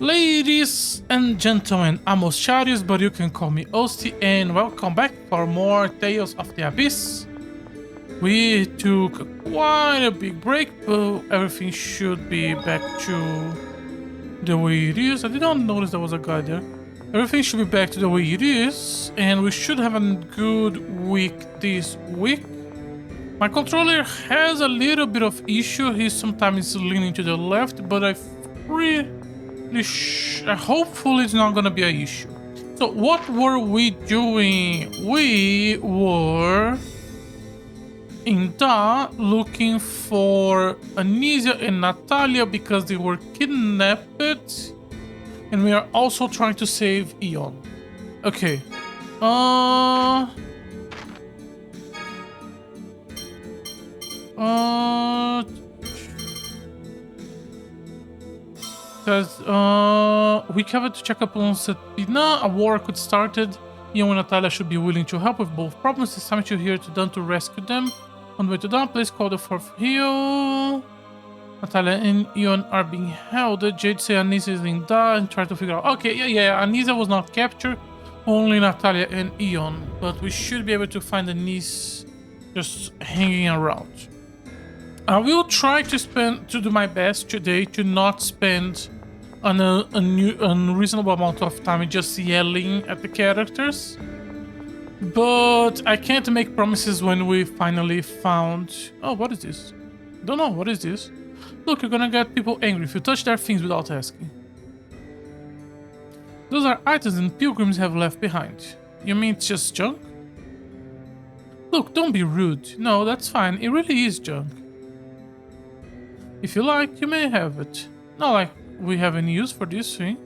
Ladies and gentlemen, I'm Osharius, but you can call me Osti, and welcome back for more Tales of the Abyss. We took quite a big break, but everything should be back to the way it is. I did not notice there was a guy there. Everything should be back to the way it is, and we should have a good week this week. My controller has a little bit of issue. He's sometimes leaning to the left, but hopefully it's not gonna be an issue. So what were we doing? We were in Da looking for Anisia and Natalia because they were kidnapped, and we are also trying to save Ion. Okay. Says, we covered to check up on Sepina. A war could started. Ion and Natalia should be willing to help with both problems. It's time to here to Dawn to rescue them. On the way to Dawn, please call the fourth hill. Natalia and Ion are being held. Jade say Anisia is in Da and try to figure out. Okay, yeah. Anisia was not captured. Only Natalia and Ion. But we should be able to find Anisia just hanging around. I will try to do my best today to not spend an unreasonable amount of time just yelling at the characters. But I can't make promises when we finally found... Oh, what is this? Don't know, what is this? Look, you're gonna get people angry if you touch their things without asking. Those are items that pilgrims have left behind. You mean it's just junk? Look, don't be rude. No, that's fine, it really is junk. If you like, you may have it. Not like we have any use for this thing.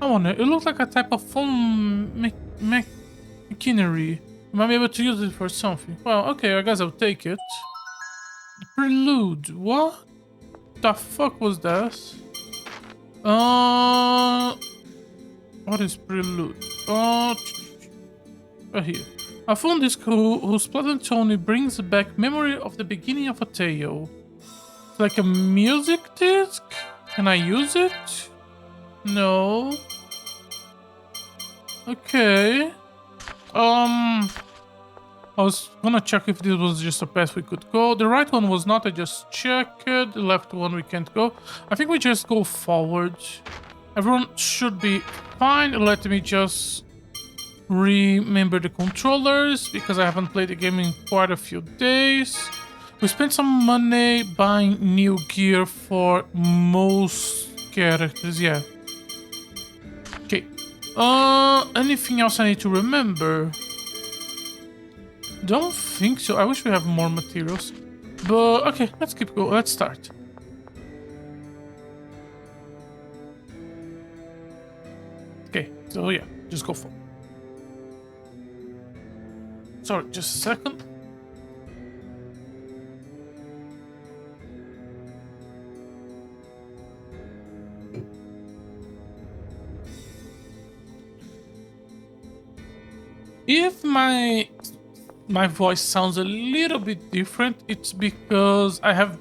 I wonder, it looks like a type of phone machinery. You might be able to use it for something. Well, okay, I guess I'll take it. Prelude. What the fuck was that? What is prelude? Right here. I found this whose pleasant tone brings back memory of the beginning of a tale. It's like a music disc? Can I use it? No. Okay. I was gonna check if this was just a path we could go. The right one was not, I just checked. The left one we can't go. I think we just go forward. Everyone should be fine. Let me just remember the controllers because I haven't played the game in quite a few days. We spent some money buying new gear for most characters, yeah. Okay. Anything else I need to remember? Don't think so. I wish we have more materials. But, okay, let's keep going. Let's start. Okay, so yeah, just go for it. Sorry, just a second. If my voice sounds a little bit different, it's because I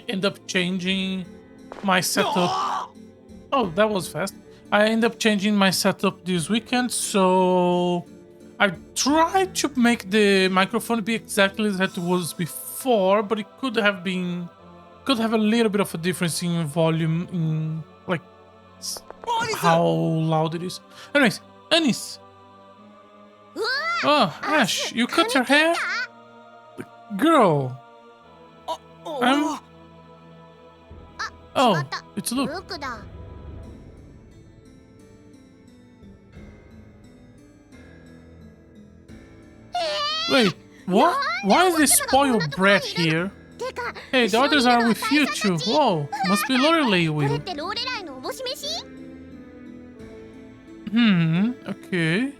end up changing my setup. Oh, that was fast. I end up changing my setup this weekend, so I tried to make the microphone be exactly as it was before, but it could have a little bit of a difference in volume, in like how loud it is. Anyways, Anis. Oh, Ash, you cut your hair? Girl. Oh, it's Luke. Wait, what? Why is this spoiled brat here? Hey, the others are with you too. Whoa, must be Lorelei will. Okay.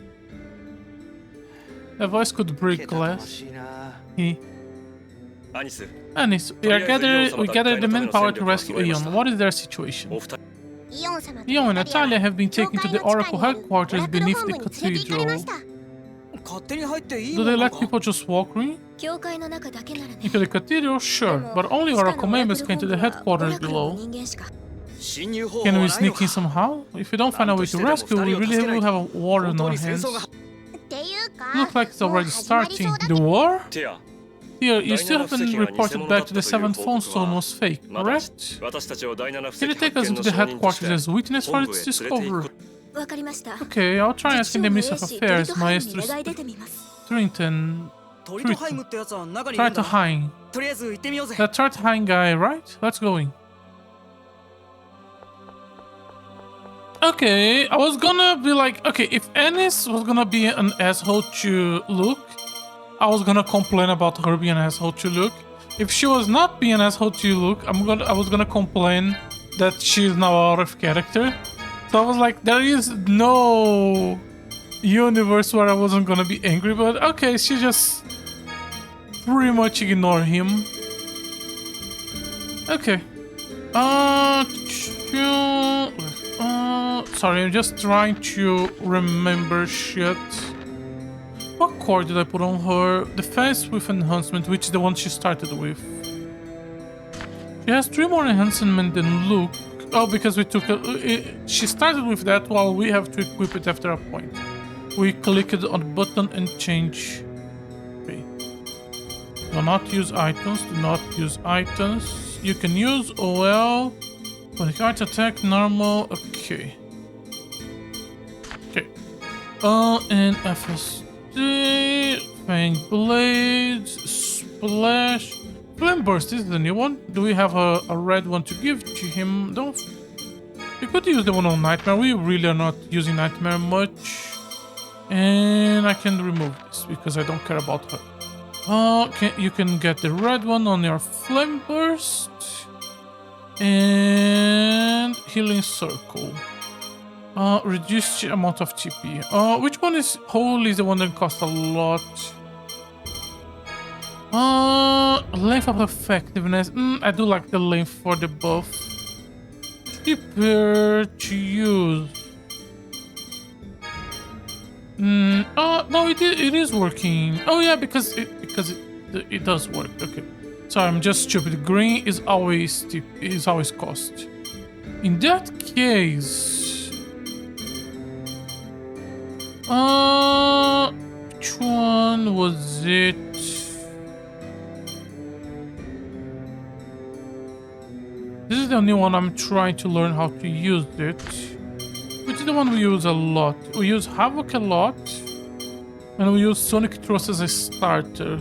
A voice could break glass. Anis, we gathered the manpower to rescue Ion. What is their situation? Ion and Natalia have been taken to the Oracle headquarters beneath the cathedral. Do they let people just walk in? Into the cathedral? Sure, but only Oracle members came to the headquarters below. Can we sneak in somehow? If we don't find a way to rescue, we really will have a war on our hands. Looks like it's already starting. The war? Here, you still haven't reported back to the 7th phone stone was fake, correct? Can you take us into the headquarters as witness for its discovery? Okay, I'll try asking the Minister of Affairs, Maestro Trinton. Tritahine. That Tritahine guy, right? Let's go in. Okay, I was gonna be like, okay, if Ennis was gonna be an asshole to Luke, I was gonna complain about her being an asshole to Luke. If she was not being an asshole to Luke, I was gonna complain that she's now out of character. So I was like, there is no universe where I wasn't gonna be angry, but okay, she just pretty much ignored him. Okay. Sorry, I'm just trying to remember shit. What core did I put on her? Defense with enhancement, which is the one she started with. She has 3 more enhancement than Luke. Oh, because we took she started with that while we have to equip it after a point. We clicked on the button and change. Okay. Do not use items, do not use items. You can use OL. But art attack, normal, okay. Okay. And FSD, Fang Blades, Splash. Flame Burst is the new one. Do we have a red one to give to him? We could use the one on Nightmare. We really are not using Nightmare much. And I can remove this because I don't care about her. Okay, you can get the red one on your Flame Burst. And Healing Circle. Reduce the amount of TP. Which one is Holy is the one that costs a lot? Length of effectiveness. I do like the length for the buff. Cheaper to use. No, it is working. Oh yeah, because it does work. Okay. Sorry, I'm just stupid. Green is always cost. In that case, which one was it? This is the new one. I'm trying to learn how to use it. Which is the one we use a lot? We use Havoc a lot, and we use Sonic Thrust as a starter.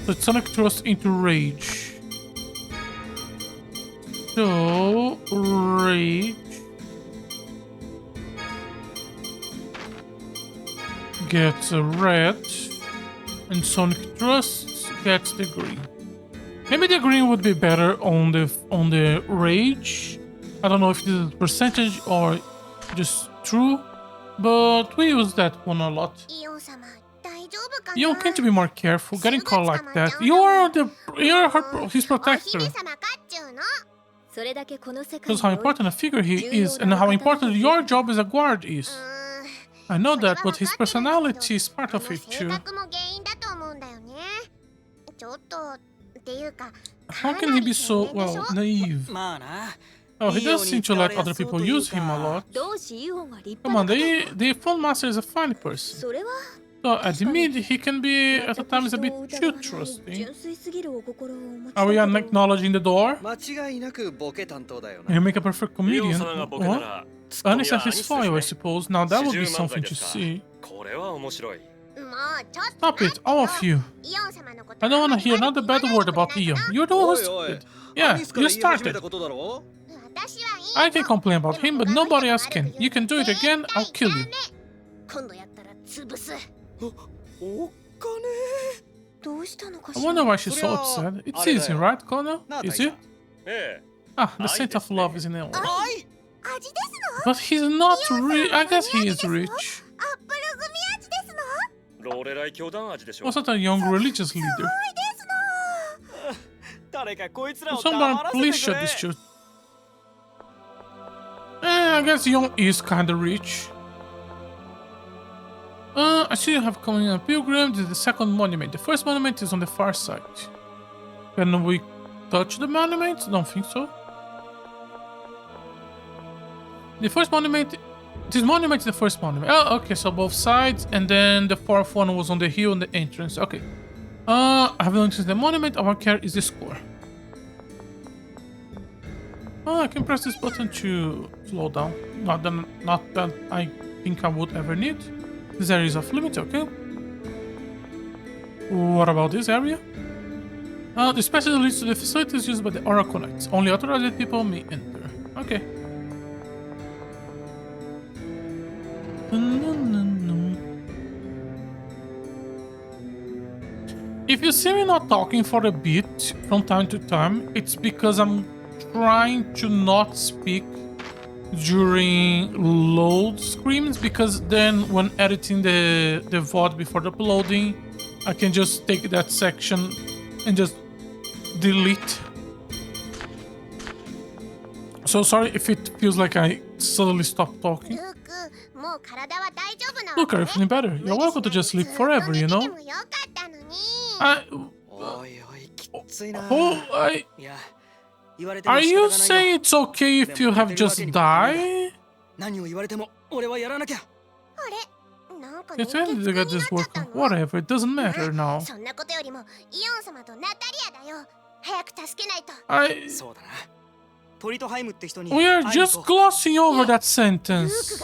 So it's Sonic Thrust into Rage. So, Rage gets a red, and Sonic Thrust gets the green. Maybe the green would be better on the Rage. I don't know if this is percentage or just true, but we use that one a lot. You can't be more careful. Getting caught like that. You're his protector. Shows how important a figure he is and how important your job as a guard is. I know that, but his personality is part of it too. How can he be so, well, naive? Oh, he does seem to let other people use him a lot. Come on, the Phone Master is a fine person. So, admit he can be, at times, a bit too trusting. Are we acknowledging the door? You make a perfect comedian. What? Anis at his foil, I suppose. Now that would be something to see. Stop it, all of you. I don't want to hear another bad word about Ian. You're the one who stupid. Yeah, you started. I can complain about him, but nobody else can. You can do it again, I'll kill you. I wonder why she's so upset. It's easy, right, Kono? Is it? Ah, the scent of love is in the air. But he's not rich. I guess he is rich. Was not a young religious leader. Someone please shut this shit. I guess Young is kinda rich. I see you have come in a pilgrim. This is the second monument. The first monument is on the far side. Can we touch the monument? Don't think so. The first monument. This monument is the first monument. Oh, okay. So both sides, and then the fourth one was on the hill in the entrance. Okay. I have noticed the monument. Our care is the score. Oh, I can press this button to slow down. Not that I think I would ever need. This area is off limit. Okay. What about this area? This passage leads to the facilities used by the Oracle Knights. Only authorized people may enter. Okay. If you see me not talking for a bit from time to time, it's because I'm trying to not speak during load screens, because then when editing the VOD before the uploading, I can just take that section and just delete. So sorry if it feels like I suddenly stopped talking. Look, are you feeling better? You're welcome to just sleep forever, you know? Are you saying it's okay if you have just died? It's ended to get this work. Whatever, it doesn't matter now. We are just glossing over that sentence.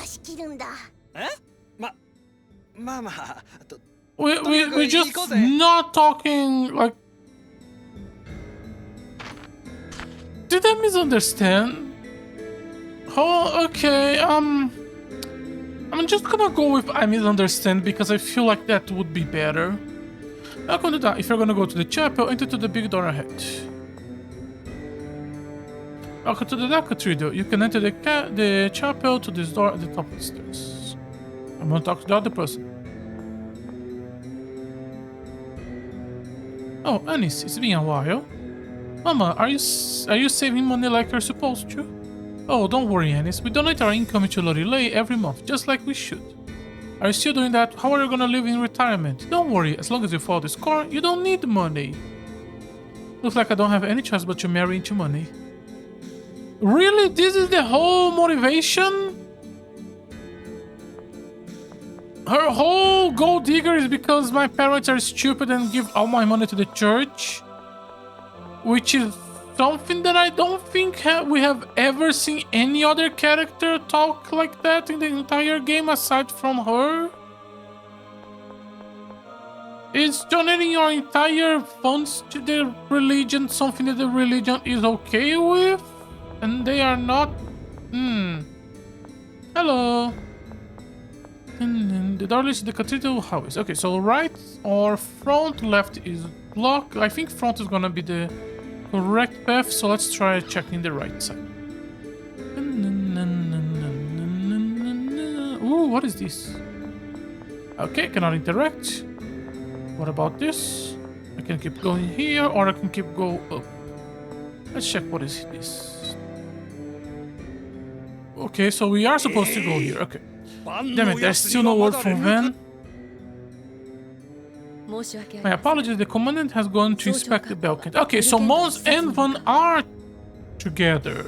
We're just not talking like. Did I misunderstand? Oh, okay. I'm just gonna go with I misunderstand because I feel like that would be better. Welcome to that. If you're gonna go to the chapel, enter to the big door ahead. Welcome to the Dakatrido. You can enter the chapel to this door at the top of the stairs. I'm gonna talk to the other person. Oh, Anis, it's been a while. Mama, are you saving money like you're supposed to? Oh, don't worry, Anis. We donate our income to Lorelei every month, just like we should. Are you still doing that? How are you gonna live in retirement? Don't worry, as long as you follow the score, you don't need money. Looks like I don't have any choice but to marry into money. Really? This is the whole motivation? Her whole gold digger is because my parents are stupid and give all my money to the church? Which is something that I don't think we have ever seen any other character talk like that in the entire game aside from her. Is donating your entire funds to the religion something that the religion is okay with? And they are not? Hello. The door leads to the cathedral house. Okay, so right or front, left is blocked. I think front is gonna be the correct path, so let's try checking the right side. Ooh, what is this? Okay, cannot interact. What about this? I can keep going here, or I can keep go up. Let's check what is this. Okay, so we are supposed to go here. Okay. Damn it, there's still no word from Van. My apologies, the commandant has gone to inspect the balcony. Okay, so Mons and Van are together.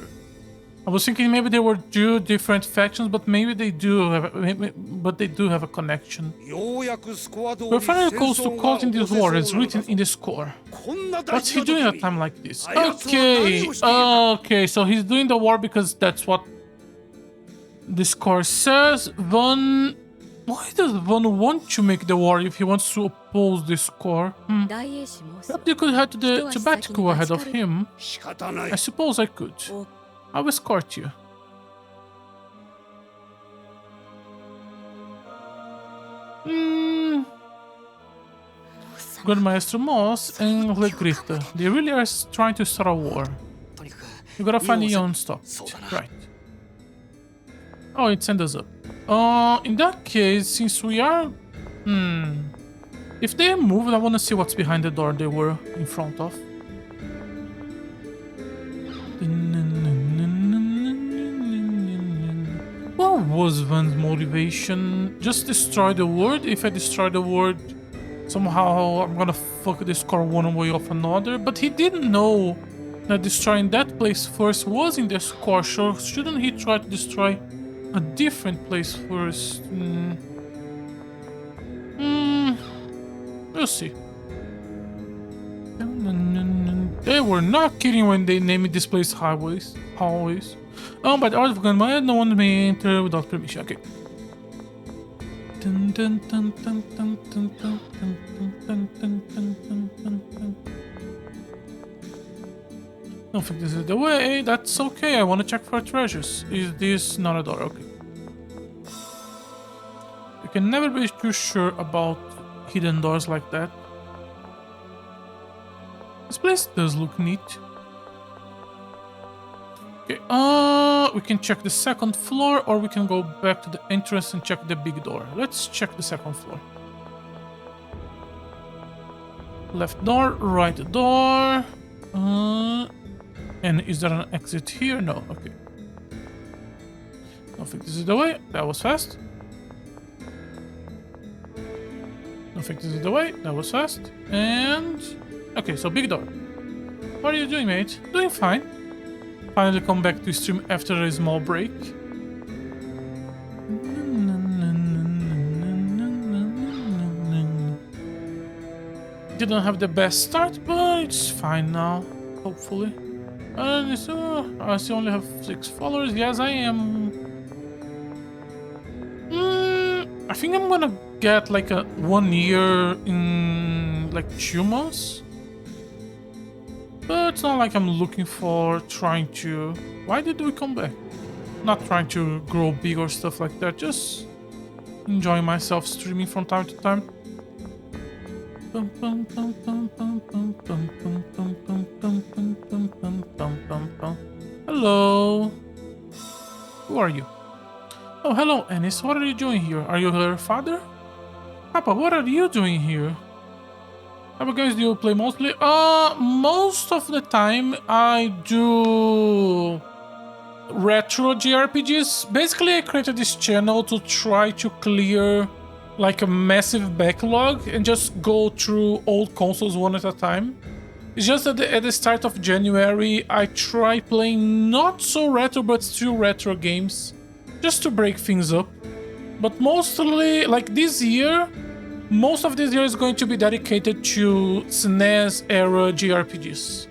I was thinking maybe they were two different factions, but maybe they do have a connection. We're finally close to causing this war as written in the score. What's he doing at a time like this? Okay, so he's doing the war because that's what the score says. Why does Van want to make the war if he wants to oppose the score? Perhaps you could head to Batiku ahead of him. I suppose I could. I'll escort you. Good Maestro Moss and Legrita. They really are trying to start a war. You gotta find your own stop. Right. Oh, it sent us up. In that case, since we are... If they moved, I want to see what's behind the door they were in front of. What was Van's motivation? Just destroy the world? If I destroy the world, somehow I'm gonna fuck this car one way or another. But he didn't know that destroying that place first was in the score, so shouldn't he try to destroy a different place first. We'll see. They were not kidding when they named this place Hallways. Oh, by the order of Grandma, no one may enter without permission. Okay. Don't think this is the way. That's okay. I want to check for treasures. Is this not a door? Okay. You can never be too sure about hidden doors like that. This place does look neat. Okay, we can check the second floor, or we can go back to the entrance and check the big door. Let's check the second floor. Left door, right door. And is there an exit here? No, okay. I think this is the way. That was fast. I think this is the way. That was fast. And... okay, so big door. What are you doing, mate? Doing fine. Finally come back to stream after a small break. Didn't have the best start, but it's fine now. Hopefully. And so, I still only have 6 followers. Yes, I am. I think I'm gonna get like a 1 year in like 2 months. But it's not like I'm looking for trying to... why did we come back? Not trying to grow big or stuff like that. Just enjoying myself streaming from time to time. Hello. Who are you? Oh, hello, Ennis. What are you doing here? Are you her father? Papa, what are you doing here? How about games do you play mostly? Most of the time I do retro JRPGs. Basically, I created this channel to try to clear like a massive backlog and just go through old consoles one at a time. It's just that at the start of January, I try playing not so retro but still retro games just to break things up. But mostly, like this year, most of this year is going to be dedicated to SNES era JRPGs.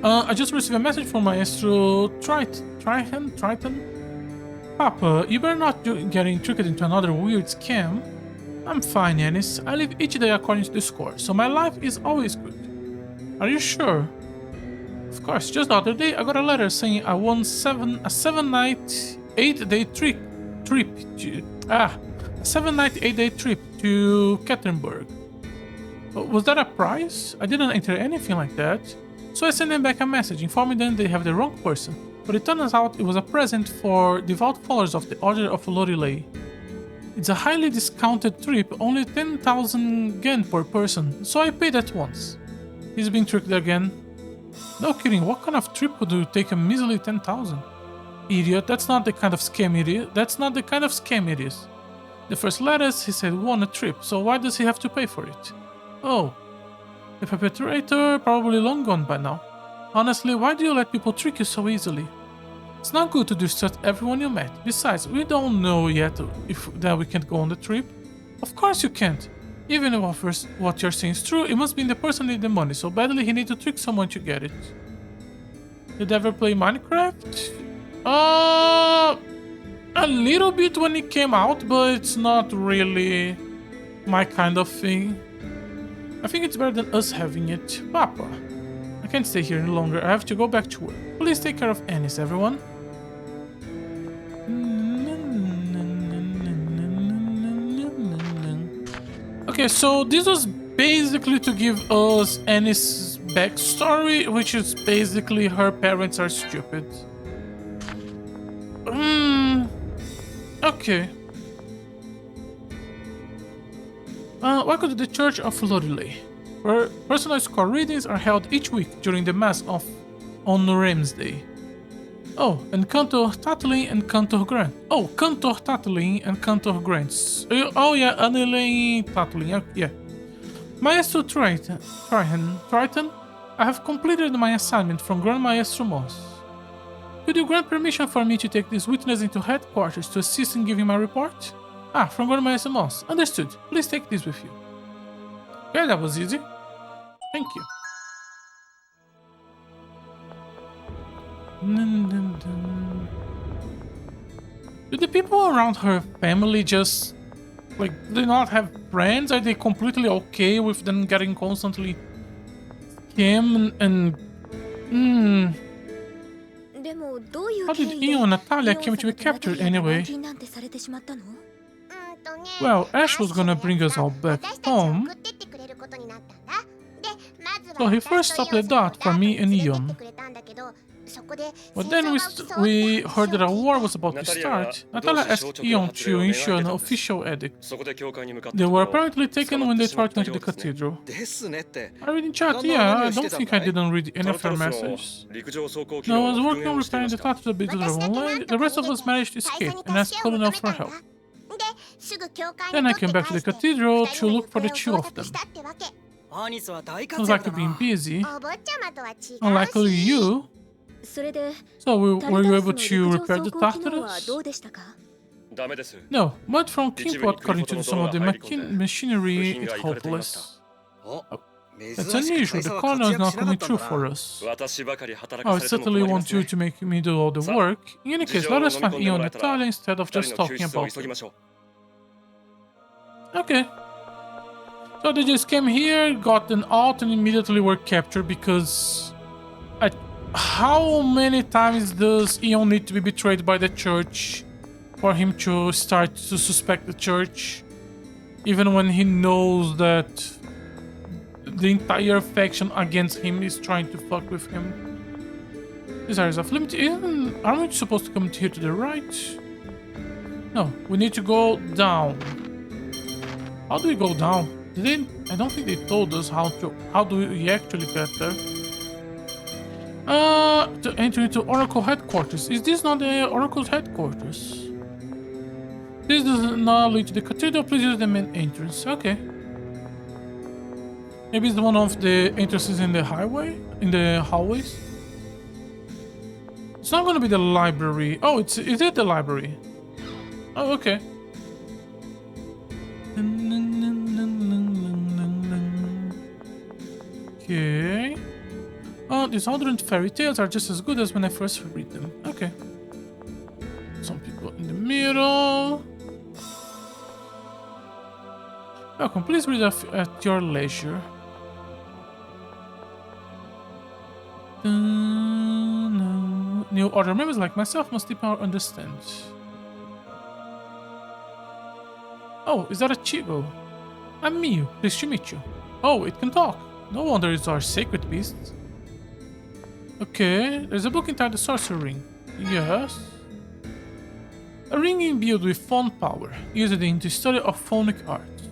I just received a message from Maestro Triton. Papa, you better not get intrigued into another weird scam. I'm fine, Ennis. I live each day according to the score, so my life is always good. Are you sure? Of course, just the other day I got a letter saying I won a 7-night, 8-day trip to Katerinburg. Was that a prize? I didn't enter anything like that. So I sent them back a message informing them they have the wrong person. But it turns out it was a present for devout followers of the Order of Lorelei. It's a highly discounted trip, only 10,000 yen per person, so I paid at once. He's been tricked again. No kidding, what kind of trip would you take a measly 10,000? Idiot, that's not the kind of scam it is. The first letters he said won a trip, so why does he have to pay for it? Oh, the perpetrator probably long gone by now. Honestly, why do you let people trick you so easily? It's not good to distrust everyone you met. Besides, we don't know yet if that we can go on the trip. Of course you can't. Even if what you're saying is true, it must be the person needing the money so badly he needs to trick someone to get it. Did you ever play Minecraft? A little bit when it came out, but it's not really my kind of thing. I think it's better than us having it. Papa, I can't stay here any longer. I have to go back to work. Please take care of Ennis, everyone. Okay, so this was basically to give us Ennis' backstory, which is basically her parents are stupid. Okay. Welcome to the Church of Lorelei, where personal score readings are held each week during the Mass on Ramsday. Oh, and Cantor Tatlin and Cantor Grant. Oh, Cantor Tatlin and Cantor Grants. Oh yeah, Annelene Tatlin, yeah. Maestro Triton, I have completed my assignment from Grand Maestro Moss. Could you grant permission for me to take this witness into headquarters to assist in giving my report? Ah, from Grandma Moss. Understood. Please take this with you. Okay, that was easy. Thank you. Do the people around her family just, like, do not have friends? Are they completely okay with them getting constantly scammed and... How did Ian and Natalia came to be captured anyway? Well, Ash was gonna bring us all back home. So he first stopped at that for me and Ian. But then we heard that a war was about to start. Natalia asked Ian to issue an official edict. They were apparently taken when they tried to enter the cathedral. I read in chat, yeah, I don't think I didn't read any of her messages. No, I was working on repairing the tattoo a bit online. The rest of us managed to escape and asked Colonel for help. Then I came back to the cathedral to look for the two of them. Sounds like you've been busy. Unlikely you. So were you able to repair the Tartarus? No, mud from Kingport according to some of the machinery is hopeless. That's unusual, the colonel is not coming through for us. I certainly want you to make me do all the work. In any case, let us find Ian and Natalia instead of just talking about it. Okay. So they just came here, got an alt and immediately were captured because... How many times does Ian need to be betrayed by the church for him to start to suspect the church? Even when he knows that the entire faction against him is trying to fuck with him. This area is off limit. Aren't we supposed to come here to the right? No, we need to go down. How do we go down? I don't think they told us how do we actually get there. To enter into Oracle headquarters. Is this not the Oracle's headquarters? This does not lead to the cathedral. Please use the main entrance. Okay. Maybe it's one of the entrances in the highway, in the hallways. It's not gonna be the library. Oh, is it the library? Oh, okay. Okay. Oh, these Aldrich fairy tales are just as good as when I first read them. Okay. Some people in the middle. Welcome, please read at your leisure. No. New order members like myself must deep understand. Oh, is that a Chigo? I'm Miu, pleased to meet you. Oh, it can talk. No wonder it's our sacred beast. Okay, there's a book entitled Sorcery Ring. Yes. A ring imbued with phone power, used in the study of phonic arts.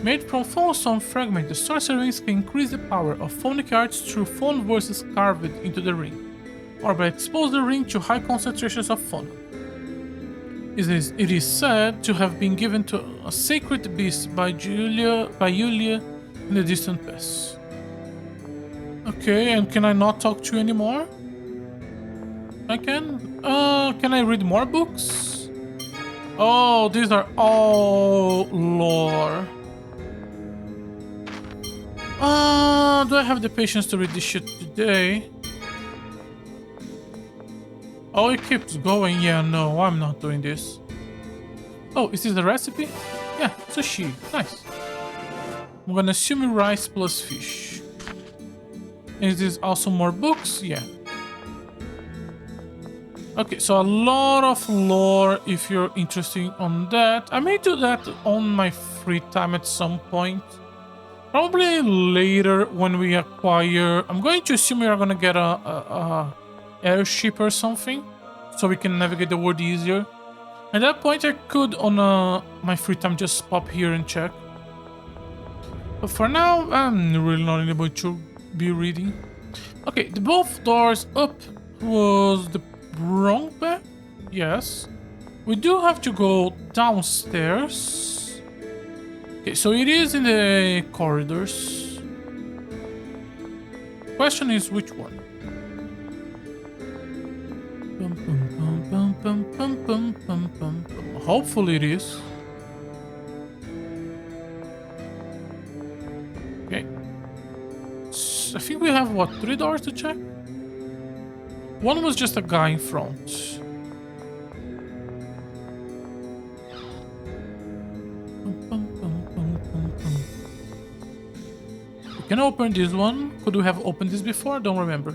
Made from phone stone fragment, the sorcery rings can increase the power of phonic arts through phone voices carved into the ring, or by exposing the ring to high concentrations of phone. It is said to have been given to a sacred beast by Yulia in the distant past. Okay, and can I not talk to you anymore? I can? Can I read more books? Oh, these are all lore. Do I have the patience to read this shit today? Oh, it keeps going. Yeah, no, I'm not doing this. Oh, is this the recipe? Yeah, sushi. Nice. I'm gonna assume rice plus fish. Is this also more books? Yeah. Okay, so a lot of lore if you're interested on that. I may do that on my free time at some point. Probably later when we acquire... I'm going to assume we are gonna get a airship or something, so we can navigate the world easier. At that point I could on my free time just pop here and check. But for now, I'm really not able to be reading. Okay, the both doors up was the wrong path? Yes. We do have to go downstairs. Okay, so it is in the corridors. Question is which one? Bum, bum, bum, bum, bum, bum, bum, bum, bum. Hopefully it is. Okay. I think we have, what, 3 doors to check? One was just a guy in front. We can open this one. Could we have opened this before? Don't remember.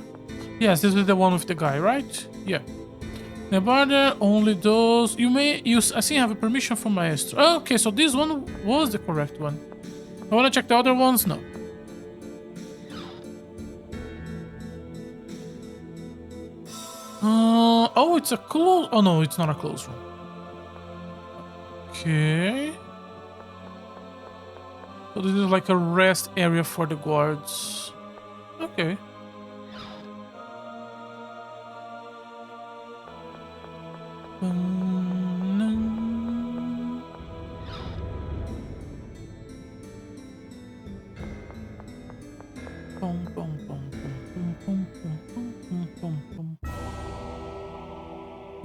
Yes, this is the one with the guy, right? Yeah. Nevada, only those. You may use. I think I have a permission from Maestro. Oh, okay, so this one was the correct one. I want to check the other ones. No. Oh, it's a close. Oh no, it's not a closed room. Okay. So this is like a rest area for the guards. Okay.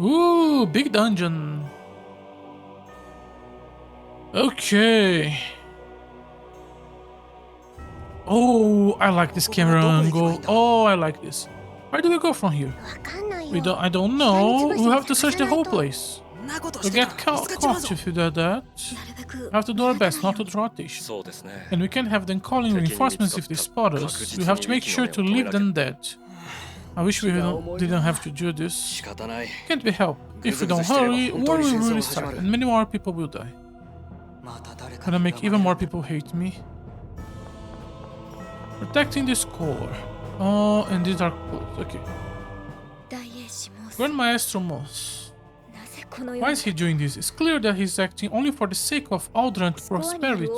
Ooh, big dungeon. Okay. Oh, I like this camera angle. Oh, I like this. Where do we go from here? I don't know. We'll have to search the whole place. We'll get caught if you do that. We have to do our best not to draw attention. And we can't have them calling reinforcements if they spot us. We have to make sure to leave them dead. I wish we didn't have to do this. Can't be helped. If we don't hurry, war will really start and many more people will die. Gonna make even more people hate me. Protecting this core. Oh, and these are closed. Okay. Grand Maestro Moss. Why is he doing this? It's clear that he's acting only for the sake of Aldrant's prosperity.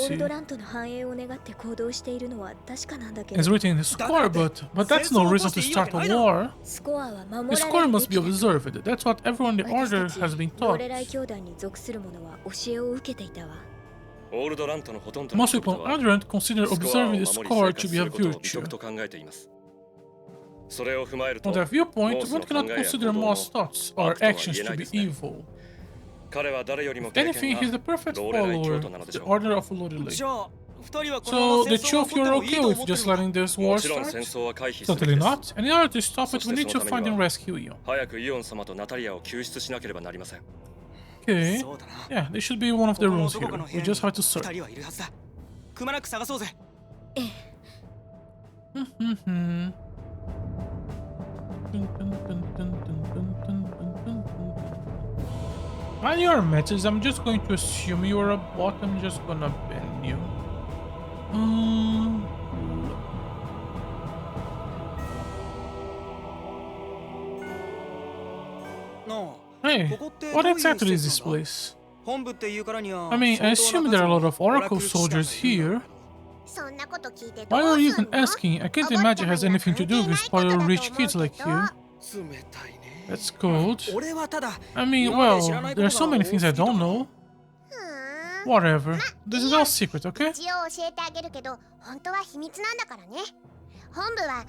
It's written in the score, but that's no reason to start a war. The score must be observed. That's what everyone in the Order has been taught. Most people in Aldrant consider observing the score to be a virtue. On that viewpoint, one cannot consider Moss' thoughts or actions to be evil. If anything, he's the perfect follower of the Order of Lorelei. So, the two of you are okay with just letting this war start? Certainly not. And in order to stop it, we need to find and rescue Ion. Okay. Yeah, they should be in one of the rooms here. We just have to search. On your matches, I'm just going to assume you're a bot. I'm just gonna ban you. Hey, what exactly is this place? I mean, I assume there are a lot of Oracle soldiers here. Why are you even asking? I can't imagine it has anything to do with spoiled rich kids like you. That's cold. I mean, well, there are so many things I don't know. Whatever. This is all secret, okay?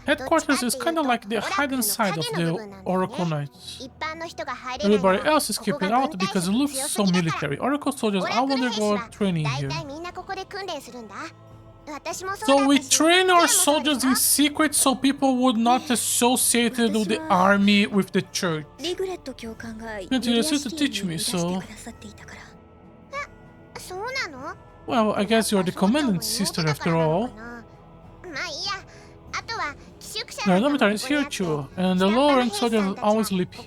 Headquarters is kinda like the hidden side of the Oracle Knights. Everybody else is kept out because it looks so military. Oracle soldiers all undergo training here. So we train our soldiers in secret so people would not associate with the army with the church. Continues to teach me, so... Well, I guess you're the commandant's sister after all. The dormitory is here too, and the lower rank soldiers always sleep here.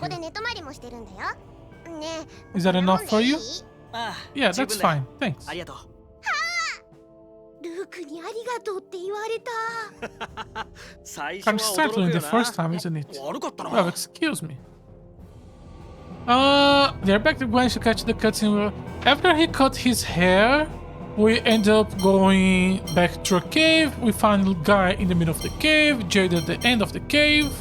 Is that enough for you? Yeah, that's fine, thanks. Kind of startling the first time, isn't it? Well, excuse me. They're back to going to catch the cutscene. After he cut his hair, we end up going back to a cave. We find the guy in the middle of the cave, Jade at the end of the cave.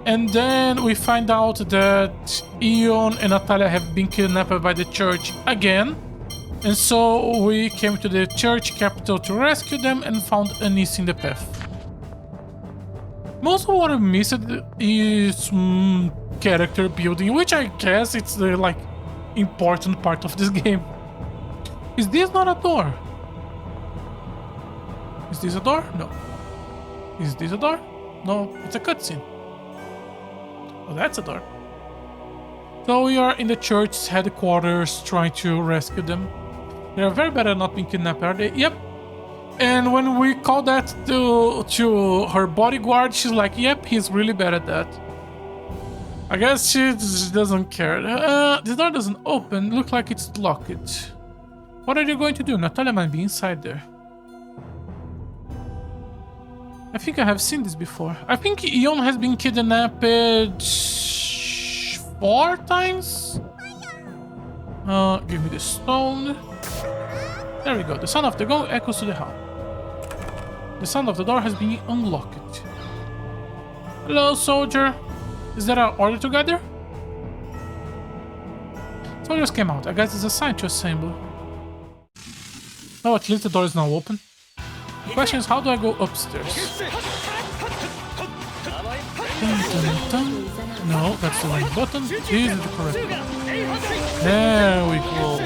And then we find out that Ion and Natalia have been kidnapped by the church again. And so we came to the church capital to rescue them and found Anise in the path. Most of what I missed is character building, which I guess it's the like important part of this game. Is this not a door? Is this a door? No. Is this a door? No, it's a cutscene. Oh, that's a door. So we are in the church's headquarters trying to rescue them. They are very bad at not being kidnapped, are they? Yep. And when we call that to her bodyguard, she's like, yep, he's really bad at that. I guess she doesn't care. The door doesn't open. Look like it's locked. What are you going to do? Natalia might be inside there. I think I have seen this before. I think Ion has been kidnapped 4 times. Give me the stone. There we go. The sound of the gong echoes to the hall. The sound of the door has been unlocked. Hello, soldier. Is there an order to gather? Soldiers came out. I guess it's a sign to assemble. Oh, at least the door is now open. The question is, how do I go upstairs? Dun, dun, dun. No, that's the wrong button. This is the correct one. There we go.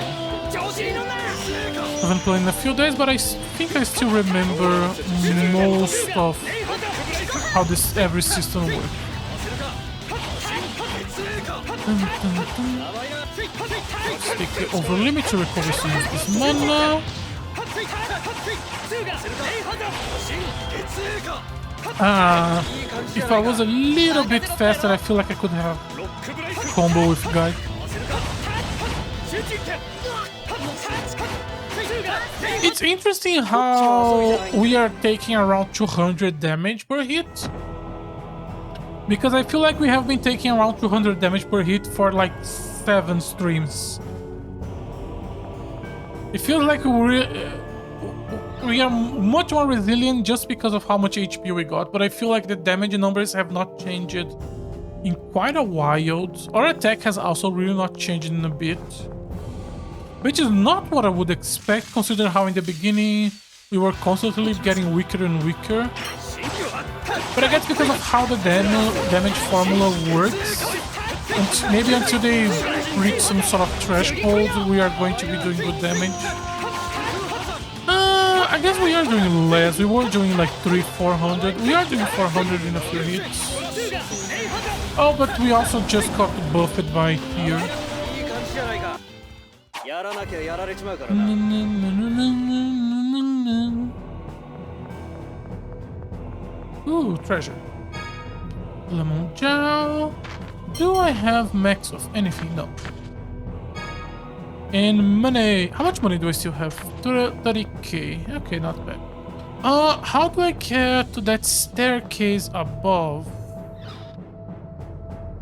I haven't played in a few days, but I think I still remember most of how every system works. Let's take the over limit to recover some of this mana. If I was a little bit faster, I feel like I could have a combo with Guy. It's interesting how we are taking around 200 damage per hit. Because I feel like we have been taking around 200 damage per hit for like 7 streams. It feels like we are much more resilient just because of how much HP we got, but I feel like the damage numbers have not changed in quite a while. Our attack has also really not changed in a bit. Which is not what I would expect, considering how in the beginning we were constantly getting weaker and weaker. But I guess because of how the damage formula works, and maybe until they reach some sort of threshold, we are going to be doing good damage. I guess we are doing less. We were doing like 300-400. We are doing 400 in a few hits. Oh, but we also just got buffed by here. Ooh, treasure. Lemon gel. Do I have max of anything? No. And money. How much money do I still have? 30k. Okay, not bad. How do I get to that staircase above?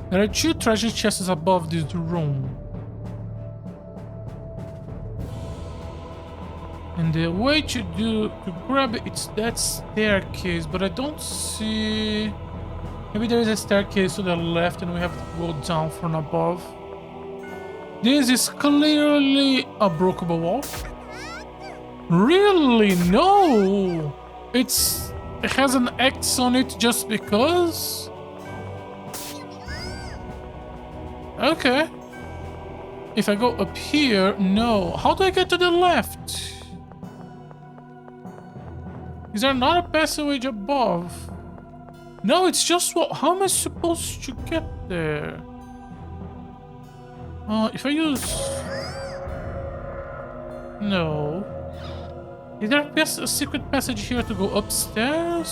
There are 2 treasure chests above this room. And the way to grab it, it's that staircase, but I don't see... Maybe there is a staircase to the left and we have to go down from above. This is clearly a breakable wall. Really? No! It has an X on it just because? Okay. If I go up here, no. How do I get to the left? Is there not a passageway above? No, it's just what... How am I supposed to get there? If I use... No. Is there a secret passage here to go upstairs?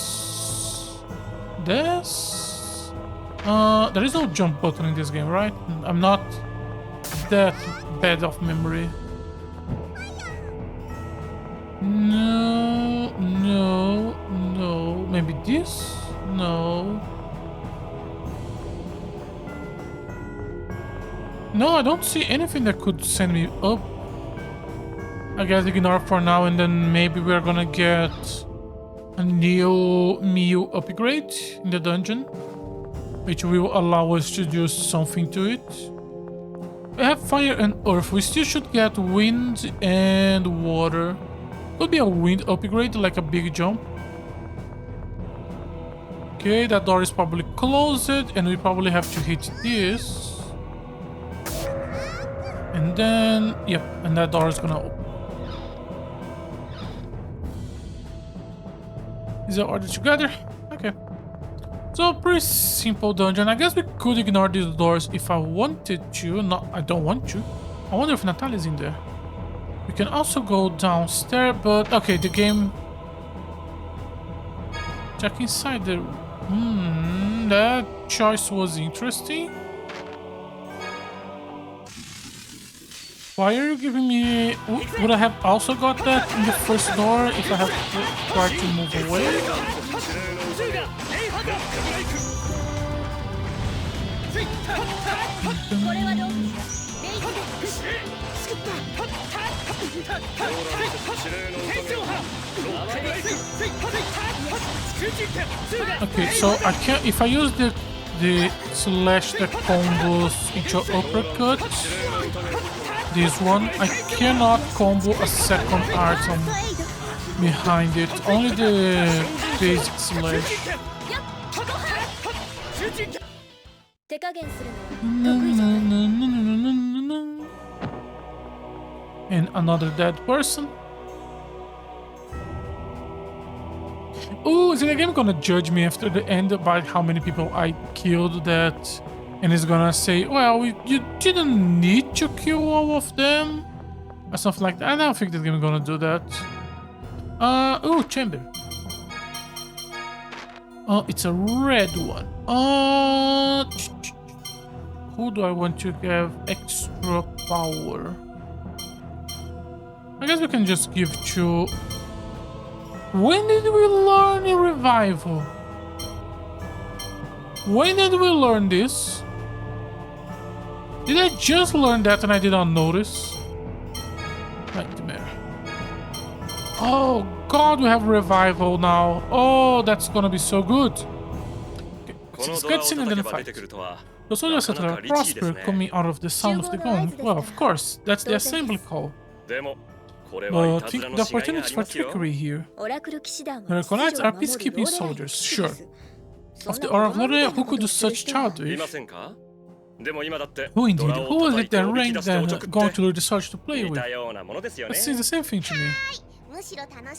This? There is no jump button in this game, right? I'm not that bad of memory. No, no, no. Maybe this? No. No, I don't see anything that could send me up. I guess ignore for now, and then maybe we're gonna get a new meal upgrade in the dungeon, which will allow us to do something to it. We have fire and earth. We still should get wind and water. Could be a wind upgrade, like a big jump. Okay, that door is probably closed, and we probably have to hit this. And then, yep, and that door is gonna open. Is that ordered together? Okay. So, pretty simple dungeon. I guess we could ignore these doors if I wanted to. No, I don't want to. I wonder if Natalia's in there. We can also go downstairs, but okay, the game... Check inside the... that choice was interesting. Why are you giving me... Would I have also got that in the first door if I have tried to move away? Okay, so I can't... If I use the slash that combos into uppercut, this one, I cannot combo a second item behind it. Only the basic slash. And another dead person. Oh, is the game gonna judge me after the end about how many people I killed that? And it's gonna say, well, you didn't need to kill all of them? Or something like that. I don't think the game is gonna do that. Oh, chamber. Oh, it's a red one. Who do I want to have extra power? I guess we can just give to... When did we learn a revival? When did we learn this? Did I just learn that and I did not notice? Nightmare. Oh god, we have revival now. Oh, that's gonna be so good. Okay. It's cutscene and then fight. The soldiers are prosper coming out of the sound of the gong. Well, of course, that's the assembly call. But think the opportunities for trickery here. The Reconites are peacekeeping soldiers, sure. Of the Order of Lore, who could do such childish? Who indeed? Who was it that ranked that going to lure the soldiers to play with? That seems the same thing to me.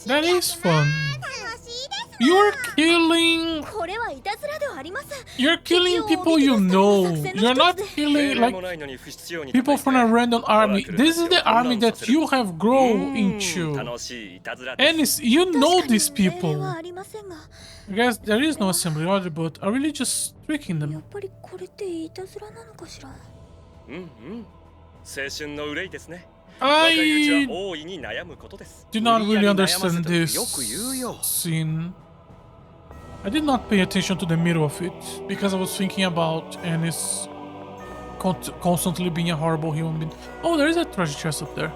That is fun. You're killing people you know. You're not killing like people from a random army. This is the army that you have grown into. And you know these people. I guess there is no assembly order, but are really just tricking them. I do not really understand this scene. I did not pay attention to the middle of it because I was thinking about Ennis constantly being a horrible human being. Oh, there is a treasure chest up there.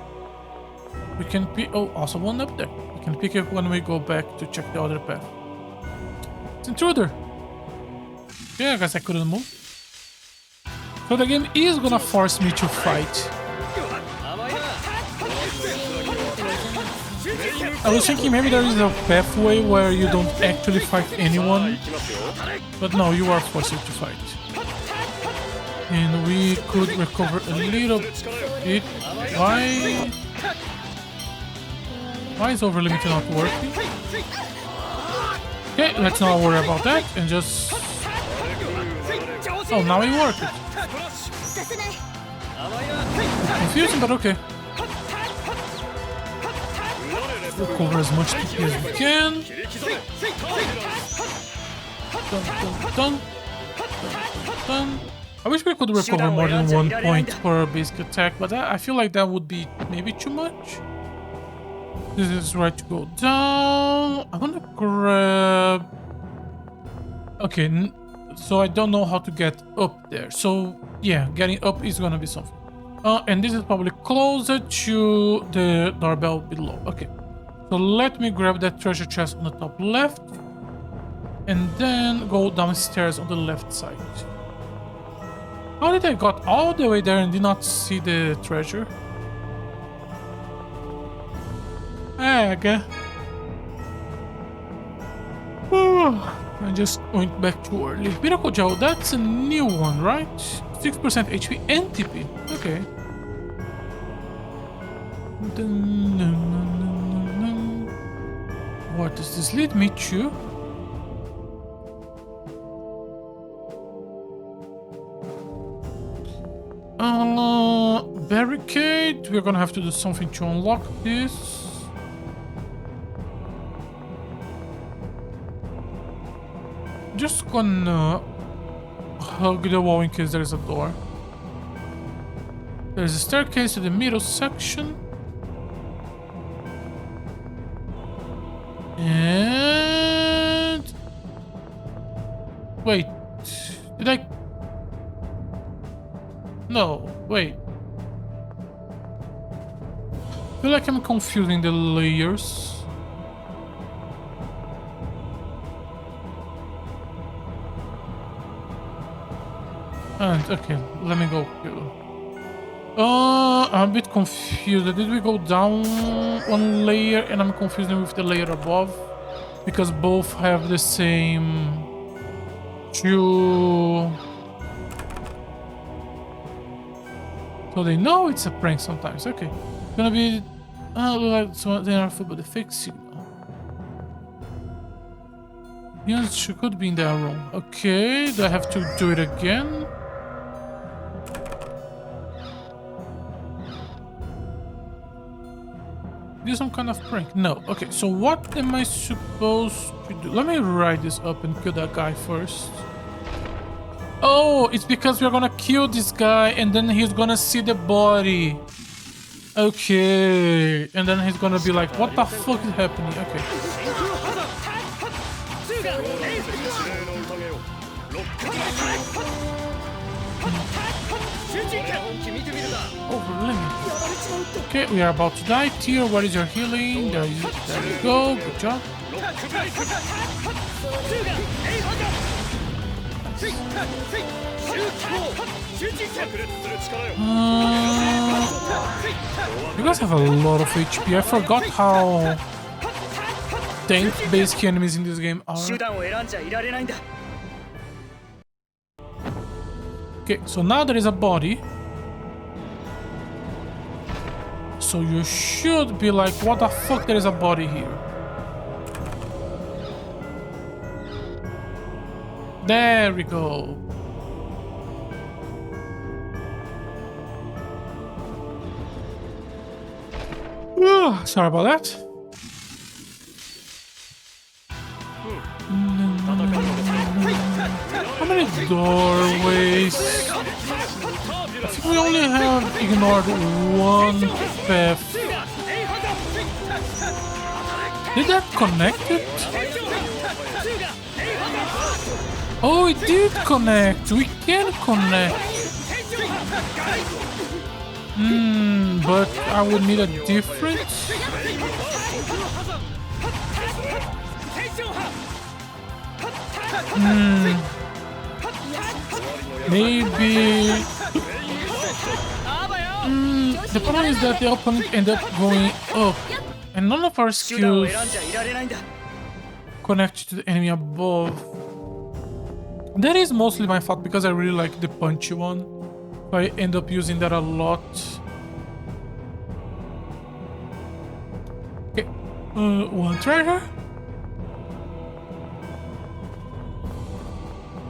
We can pick. Oh, also one up there. We can pick it when we go back to check the other path. It's intruder. Yeah, I guess I couldn't move. So the game is gonna force me to fight. I was thinking maybe there is a pathway where you don't actually fight anyone, but no, you are forced to fight. And we could recover a little bit. Why is over limit not working? Okay, let's not worry about that and just... Oh, now it worked. Confusing, but okay. Recover as much TP as we can. Dun. I wish we could recover more than 1 point per basic attack, but I feel like that would be maybe too much. This is right to go down. I want to grab... Okay, so I don't know how to get up there. So yeah, getting up is gonna be something. And this is probably closer to the doorbell below. Okay. So let me grab that treasure chest on the top left and then go downstairs on the left side. How did I got all the way there and did not see the treasure? Egg. I just went back too early. Miracle Gel, that's a new one, right? 6% HP and TP. Okay. What does this lead me to? Barricade. We're gonna have to do something to unlock this. Just gonna hug the wall in case there's a door. There's a staircase to the middle section. And... wait. Did I... no, wait. I feel like I'm confusing the layers. And, okay, let me go here. I'm a bit confused. Did we go down one layer and I'm confusing with the layer above? Because both have the same... two... so they know it's a prank sometimes. Okay. It's gonna be... so they are for the fake signal. Yes, she could be in that room. Okay, do I have to do it again? Do some kind of prank? No. Okay, so what am I supposed to do? Let me write this up and kill that guy first. Oh, it's because we're gonna kill this guy and then he's gonna see the body. Okay. And then he's gonna be like, what the fuck is happening? Okay. Over limit. Okay, we are about to die. Tyr, what is your healing? There you go. Good job. You guys have a lot of HP. I forgot how tank-based enemies in this game are. Okay, so now there is a body. So you should be like, what the fuck, there is a body here. There we go. Sorry about that. How many doorways? I think we only have ignored one path. Did that connect it? Oh, it did connect. We can connect. But I would need a different. Maybe. The problem is that the opponent ended up going up, and none of our skills connect to the enemy above. That is mostly my fault because I really like the punchy one. So I end up using that a lot. Okay, one treasure.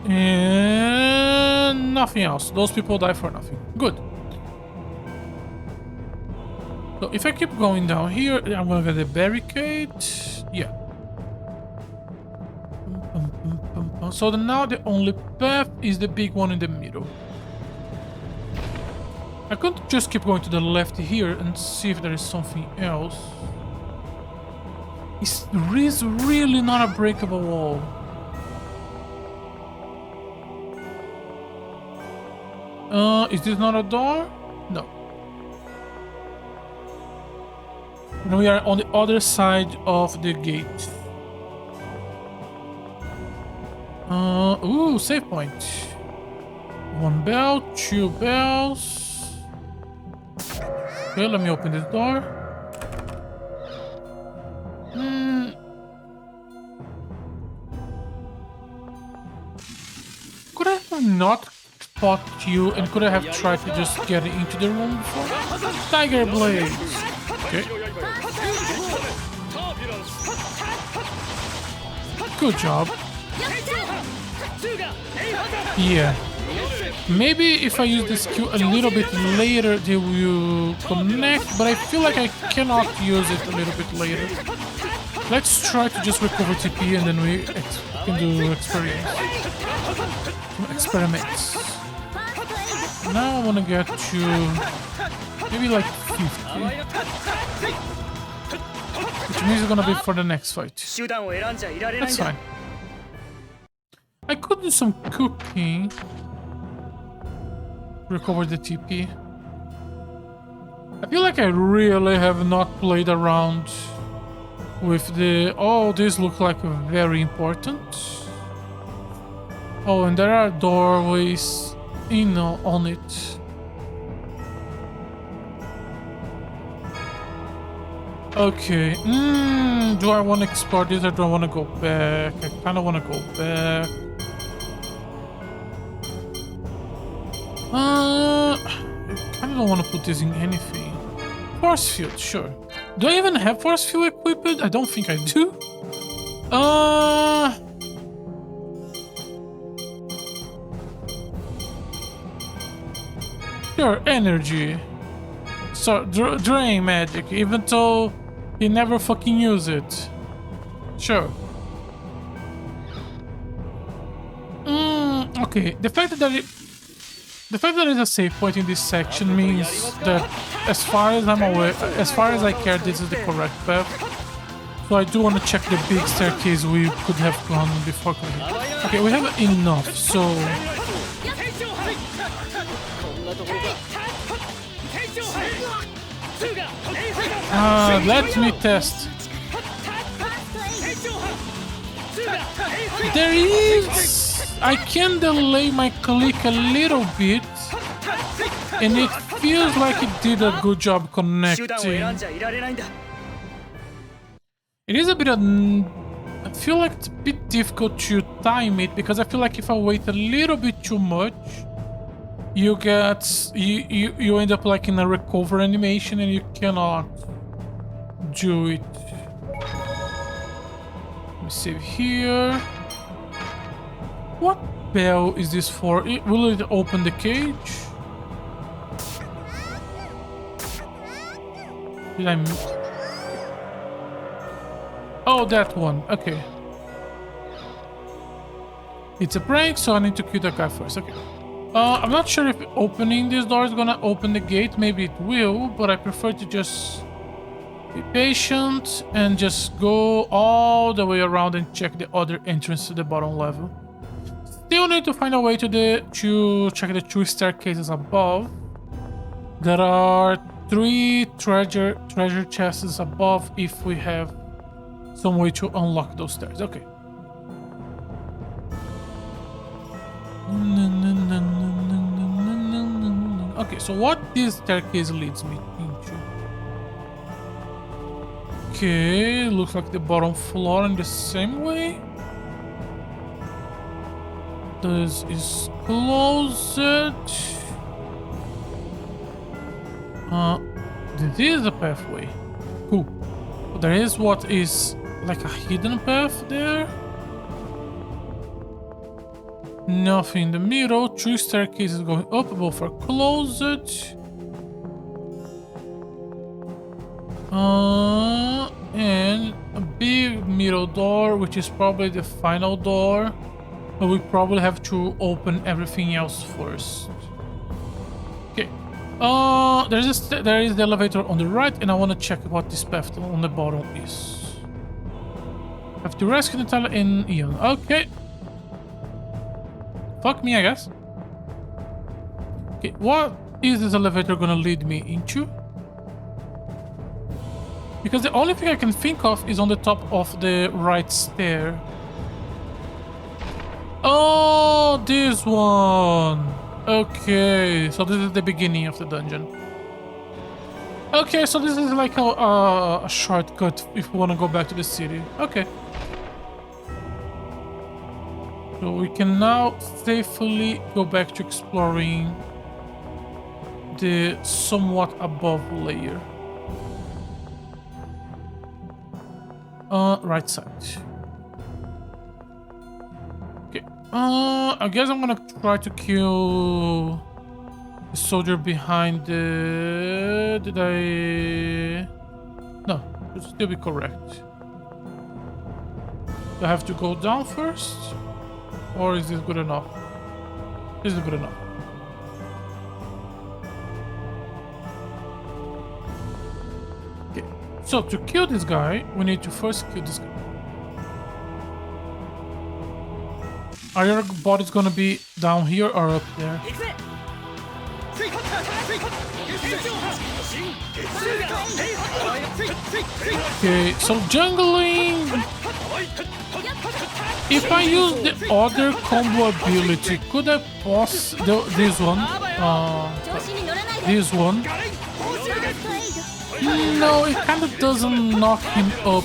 And nothing else. Those people die for nothing. Good. So if I keep going down here, I'm gonna get a barricade. Yeah. So now the only path is the big one in the middle. I could just keep going to the left here and see if there is something else. It's really not a breakable wall. Is this not a door? No. And we are on the other side of the gate. Ooh, save point. One bell, two bells. Okay, let me open this door. have not spot you and could I have tried to just get into the room before? Tiger Blades! Okay. Good job. Yeah. Maybe if I use this Q a little bit later, they will connect, but I feel like I cannot use it a little bit later. Let's try to just recover TP and then we can do experiments. Now I want to get to maybe like 50. Which means it's gonna be for the next fight. That's fine. I could do some cooking. Recover the TP. I feel like I really have not played around with the... Oh, this looks like very important. Oh, and there are doorways on it. Okay. Do I want to explore this or do I want to go back? I kind of want to go back. I kind of don't want to put this in anything. Force field, sure. Do I even have force field equipped? I don't think I do. Sure, energy. So, drain magic, even though he never fucking use it. Sure. Okay, the fact that it's a save point in this section means that, as far as I'm aware, as far as I care, this is the correct path. So I do want to check the big staircase we could have gone before. Okay, we have enough, so... Let me test. There is... I can delay my click a little bit, and it feels like it did a good job connecting. It is a bit I feel like it's a bit difficult to time it, because I feel like if I wait a little bit too much, you end up like in a recover animation and you cannot do it. Let me save here. What bell is this for? Will it open the cage? Did I miss? Oh, that one. Okay. It's a prank, so I need to kill the guy first. Okay. I'm not sure if opening this door is gonna open the gate. Maybe it will, but I prefer to just be patient and just go all the way around and check the other entrance to the bottom level. Still need to find a way to check the 2 staircases above. There are 3 treasure chests above if we have some way to unlock those stairs. Okay. Okay, so what this staircase leads me into? Okay, looks like the bottom floor in the same way. This is closed. This is a pathway. Cool. There is what is like a hidden path there. Nothing in the middle. 2 staircases going up, both are closed. And a big middle door, which is probably the final door. But we probably have to open everything else first. Okay. There is the elevator on the right, and I want to check what this path on the bottom is. Have to rescue Natalia and Ian. Okay. Fuck me, I guess. Okay, what is this elevator gonna lead me into? Because the only thing I can think of is on the top of the right stair. Oh, this one. Okay, so this is the beginning of the dungeon. Okay, so this is like a shortcut if we want to go back to the city. Okay. So we can now safely go back to exploring the somewhat above layer. Right side. Okay. I guess I'm gonna try to kill the soldier behind the... Did I... No, it should still be correct. Do I have to go down first? Or is this good enough? This is good enough. Okay. So to kill this guy, we need to first kill this guy. Are your bodies gonna be down here or up there? Okay, so jungling. If I use the other combo ability, could I pause this one? This one? No, it kind of doesn't knock him up.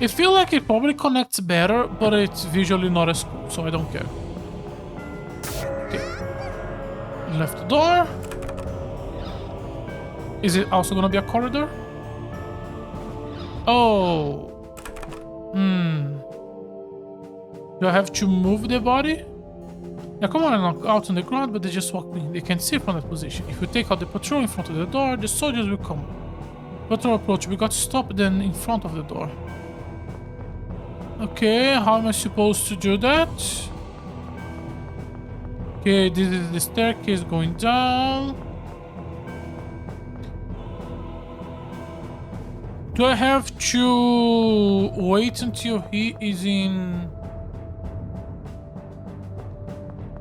It feels like it probably connects better, but it's visually not as cool, so I don't care. Okay. Left door. Is it also gonna be a corridor? Oh. Do I have to move the body? Yeah, come on, knock out on the ground, but they just walk in. They can see from that position. If we take out the patrol in front of the door, the soldiers will come. Patrol approach. We got to stop them in front of the door. Okay, how am I supposed to do that? Okay, this is the staircase going down. Do I have to wait until he is in...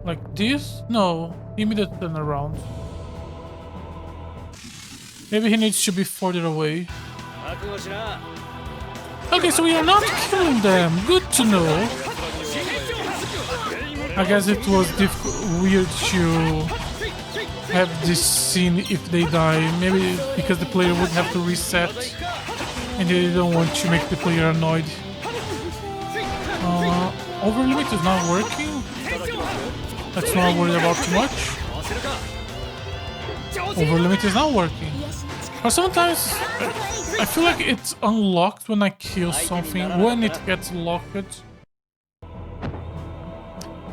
like this? No, immediate turn around. Maybe he needs to be further away. Okay, so we are not killing them. Good to know. I guess it was weird to have this scene if they die. Maybe because the player would have to reset and they don't want to make the player annoyed. Overlimit is not working. Let's not worry about too much. Overlimit is not working. But sometimes I feel like it's unlocked when I kill something, when it gets locked.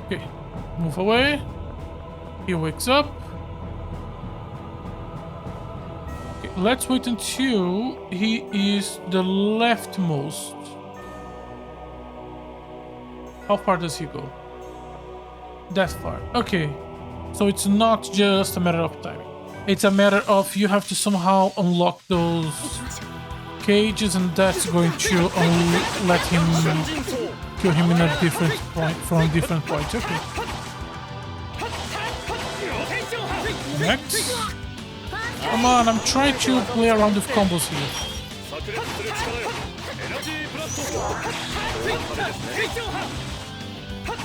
Okay, move away. He wakes up. Okay, let's wait until he is the leftmost. How far does he go? That far. Okay, so it's not just a matter of timing. It's a matter of you have to somehow unlock those cages, and that's going to let him kill him in a different point, from a different point. Okay. Next. Come on, I'm trying to play around with combos here.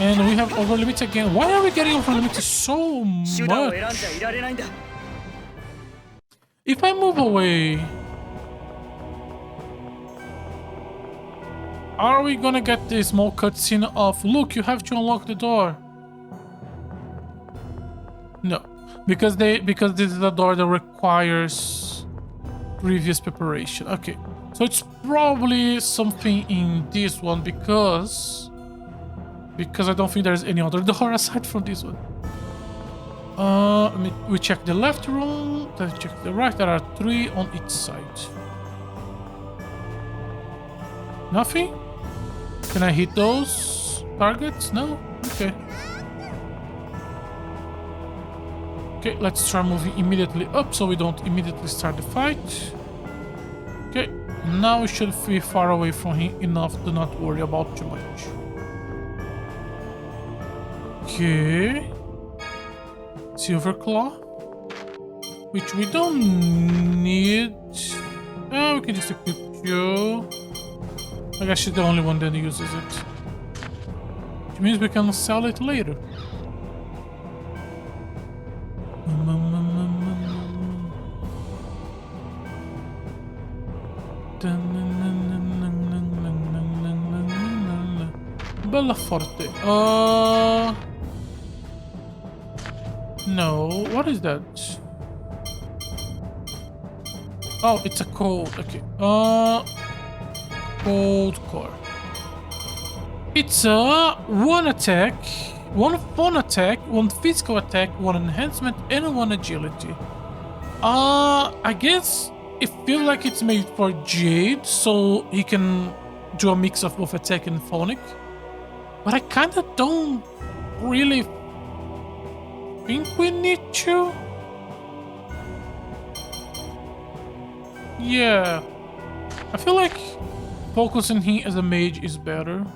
And we have overlimit again. Why are we getting overlimited so much? If I move away, are we gonna get this small cutscene of, look, you have to unlock the door? No, because this is a door that requires previous preparation. Okay, so it's probably something in this one because I don't think there's any other door aside from this one. We check the left room, then check the right. There are 3 on each side. Nothing? Can I hit those targets? No? Okay. Okay, let's try moving immediately up so we don't immediately start the fight. Okay, now we should be far away from him enough to not worry about too much. Okay. Silver Claw, which we don't need. We can just equip you. I guess she's the only one that uses it, which means we can sell it later. Bella Forte. No. What is that? Oh, it's a code. Okay. Cold core. It's a one attack, one phone attack, one physical attack, one enhancement, and one agility. I guess it feels like it's made for Jade, so he can do a mix of both attack and phonic. But I kinda don't really think we need to. Yeah. I feel like focusing him as a mage is better.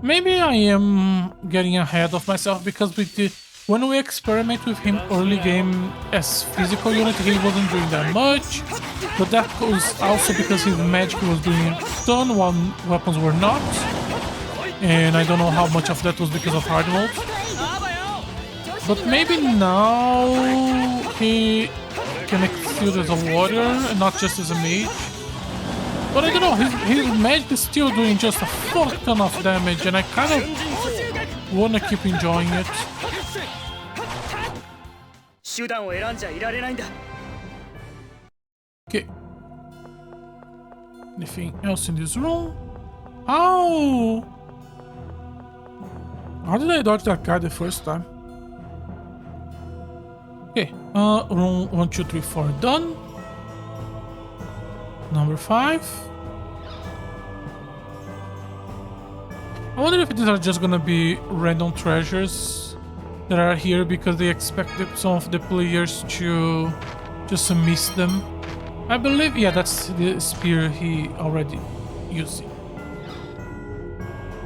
Maybe I am getting ahead of myself because when we experiment with him early game as physical unit, he wasn't doing that much. But that was also because his magic was doing stun while weapons were not. And I don't know how much of that was because of hard mode. But maybe now he can execute as a warrior and not just as a mage. But I don't know, his magic is still doing just a fuck ton of damage, and I kind of wanna keep enjoying it. Okay. Anything else in this room? How did I dodge that guy the first time? Okay, room 1, 2, 3, 4 done. Number 5. I wonder if these are just gonna be random treasures that are here because they expect some of the players to just miss them. I believe, yeah, that's the spear he already using.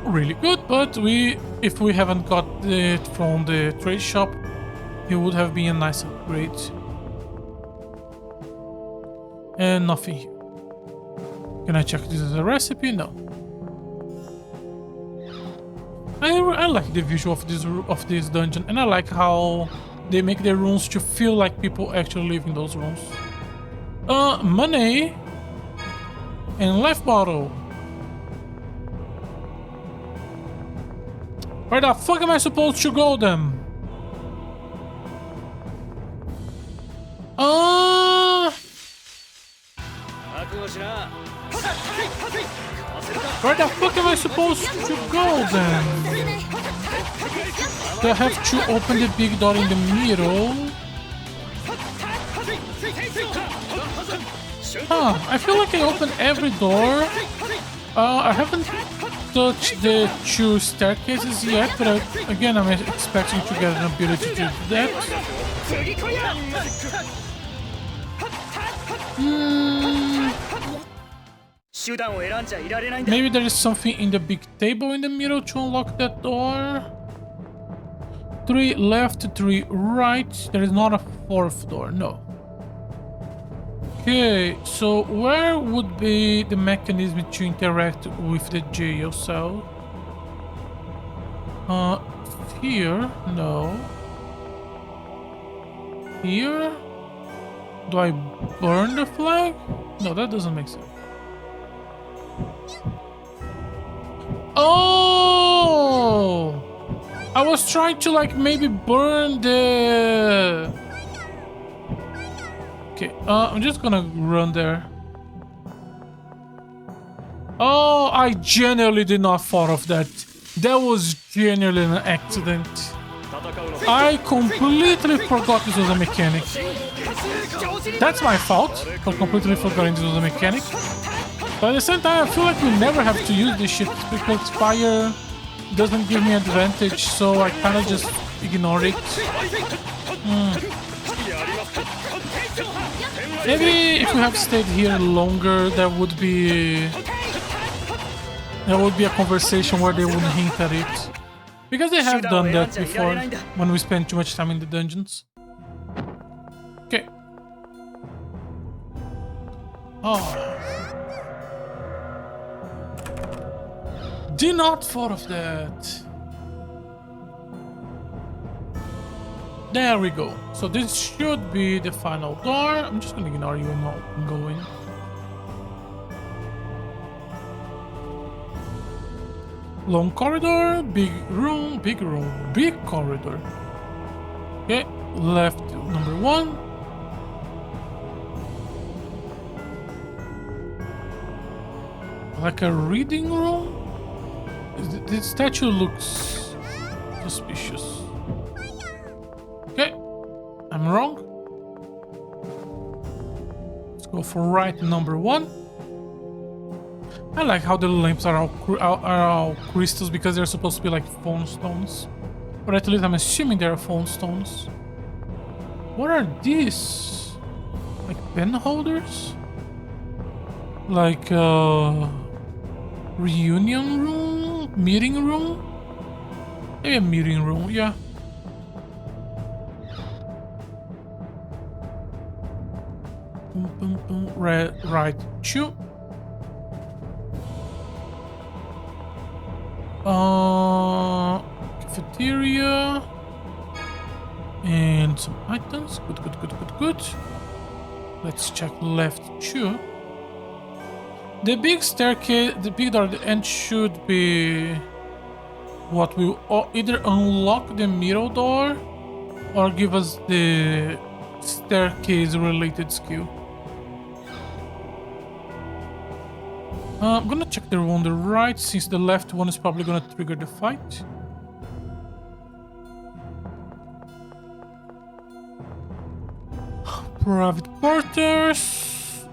Really good, but if we haven't got it from the trade shop, it would have been a nice upgrade. And nothing here. Can I check this as a recipe? No. I like the visual of this dungeon, and I like how they make the rooms to feel like people actually live in those rooms. Money and life bottle. Where the fuck am I supposed to go then? Where the fuck am I supposed to go then? Do I have to open the big door in the middle? Huh, I feel like I opened every door. I haven't touched the 2 staircases yet, but again, I'm expecting to get an ability to do that. Maybe there is something in the big table in the middle to unlock that door. 3 left, 3 right. There is not a 4th door, no. Okay, so where would be the mechanism to interact with the jail cell? Here? No. Here? Do I burn the flag? No, that doesn't make sense. Oh! I was trying to like maybe burn the... Okay, I'm just gonna run there. Oh, I genuinely did not thought of that. That was genuinely an accident. I completely forgot this was a mechanic. That's my fault for completely forgetting this was a mechanic. But at the same time, I feel like we never have to use this shit because fire doesn't give me advantage, so I kind of just ignore it. Maybe if we have stayed here longer, there would be a conversation where they wouldn't hint at it. Because they have done that before when we spend too much time in the dungeons. Okay. Oh. Did not thought of that. There we go. So this should be the final door. I'm just gonna ignore you and not go in. Long corridor, big room, big corridor. Okay, left number 1. Like a reading room? The statue looks suspicious. Okay, I'm wrong. Let's go for right number 1. I like how the lamps are all crystals because they're supposed to be like phone stones. Or at least I'm assuming they're phone stones. What are these? Like pen holders? Like reunion room? Meeting room? Maybe a meeting room, yeah. Right, 2. Cafeteria. And some items. Good. Let's check left 2. The big staircase, the big door at the end should be what will either unlock the middle door or give us the staircase related skill. I'm gonna check the room on the right since the left one is probably gonna trigger the fight. Private quarters.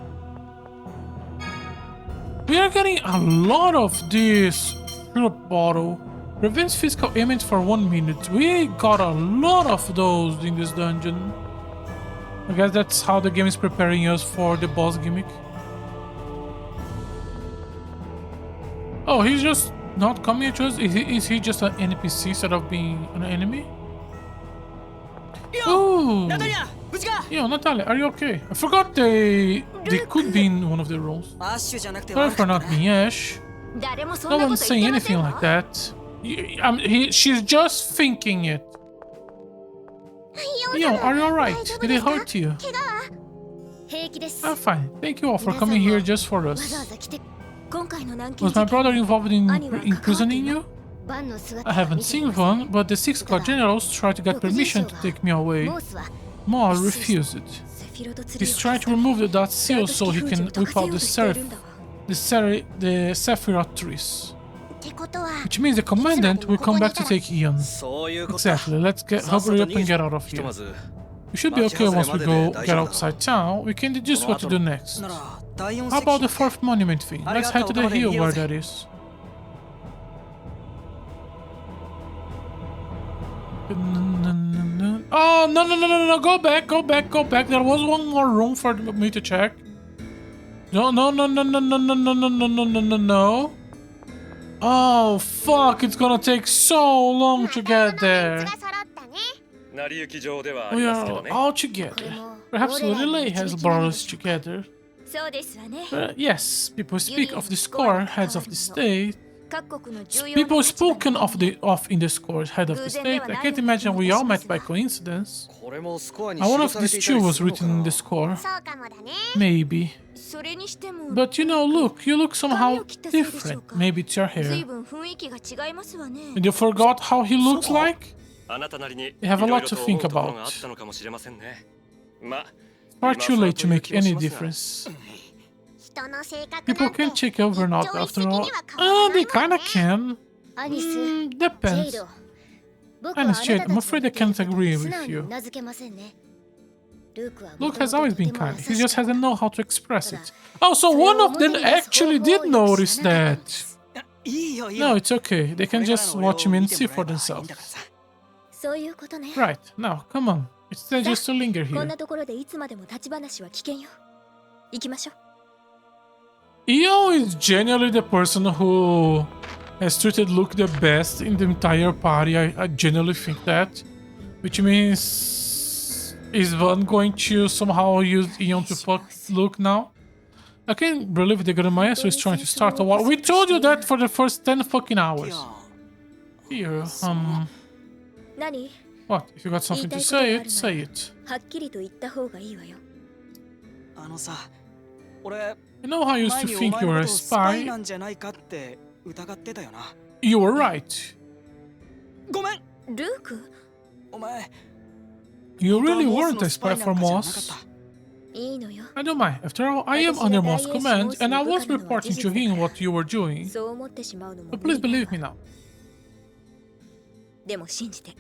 We are getting a lot of this syrup bottle. Prevents physical ailments for 1 minute. We got a lot of those in this dungeon. I guess that's how the game is preparing us for the boss gimmick. Oh, he's just not coming at us? Is he just an NPC instead of being an enemy? Ooh! Yo, Natalia, are you okay? I forgot they could be in one of the roles. Sorry for not being Ash. No one's saying anything like that. She's just thinking it. Yo, are you alright? Did it hurt you? I'm fine. Thank you all for coming here just for us. Was my brother involved in imprisoning you? I haven't seen Van, but the 6 god generals tried to get permission to take me away. Maul refused it. He's trying to remove the dot seal so he can whip out the Sephiroth trees. Which means the commandant will come back to take Ion. Exactly, let's hurry up and get out of here. We should be okay once we get outside town. We can deduce what to do next. How about the 4th monument thing? Let's head to the hill where that is. Oh, no, go back. There was one more room for me to check. No. Oh, fuck, it's gonna take so long to get there. We are all together. Perhaps Lorelei has brought us together. Yes, people speak of the score, heads of the state. People spoken of in the score, head of the state. I can't imagine we all met by coincidence. I wonder if this too was written in the score. Maybe. But you know, you look somehow different. Maybe it's your hair. And you forgot how he looks like? You have a lot to think about. Far too late to make any difference. People can take over not after all. They kinda can. Depends. Honestly, I'm afraid I can't agree with you. Luke has always been kind. He just hasn't known how to express it. Oh, so one of them actually did notice that. No, it's okay. They can just watch him and see for themselves. Right, now, come on. It's dangerous to linger here. Io is genuinely the person who has treated Luke the best in the entire party. I genuinely think that. Which means... is Van going to somehow use Ion to fuck Luke now? I can't believe the Grandmaster is trying to start a war. We told you that for the first 10 fucking hours. Here, What? If you got something to say it, say it. You know how I used to think you were a spy? You were right. ごめん。ルーク、お前、 You 本当は really モース weren't の a スパイ spy な for んかじゃなかっ Moss. た。いいのよ。 I don't mind. After all, I am under Moss' command, and I was reporting to him what you were doing. そう思ってしまうのも But 無 please 理ない believe me わ。 now. でも信じて。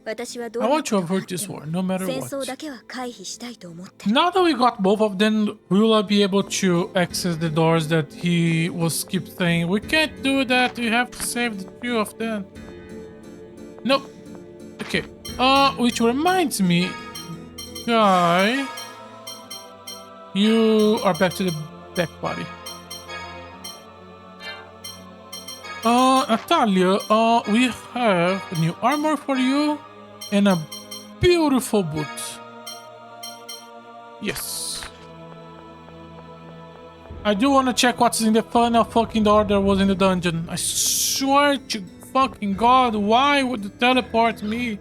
私はど I んな want こと to があっ avert て this も war, no matter 戦争 what. だけは回避したいと思ってる。 Now that we got both of them, will I be able to access the doors that he was keep saying, we can't do that, we have to save the two of them? Nope. Okay. Which reminds me, Guy, you are back to the back body. Natalia, we have a new armor for you and a beautiful boot. Yes. I do want to check what's in the final fucking door that was in the dungeon. I swear to fucking God, why would you teleport me?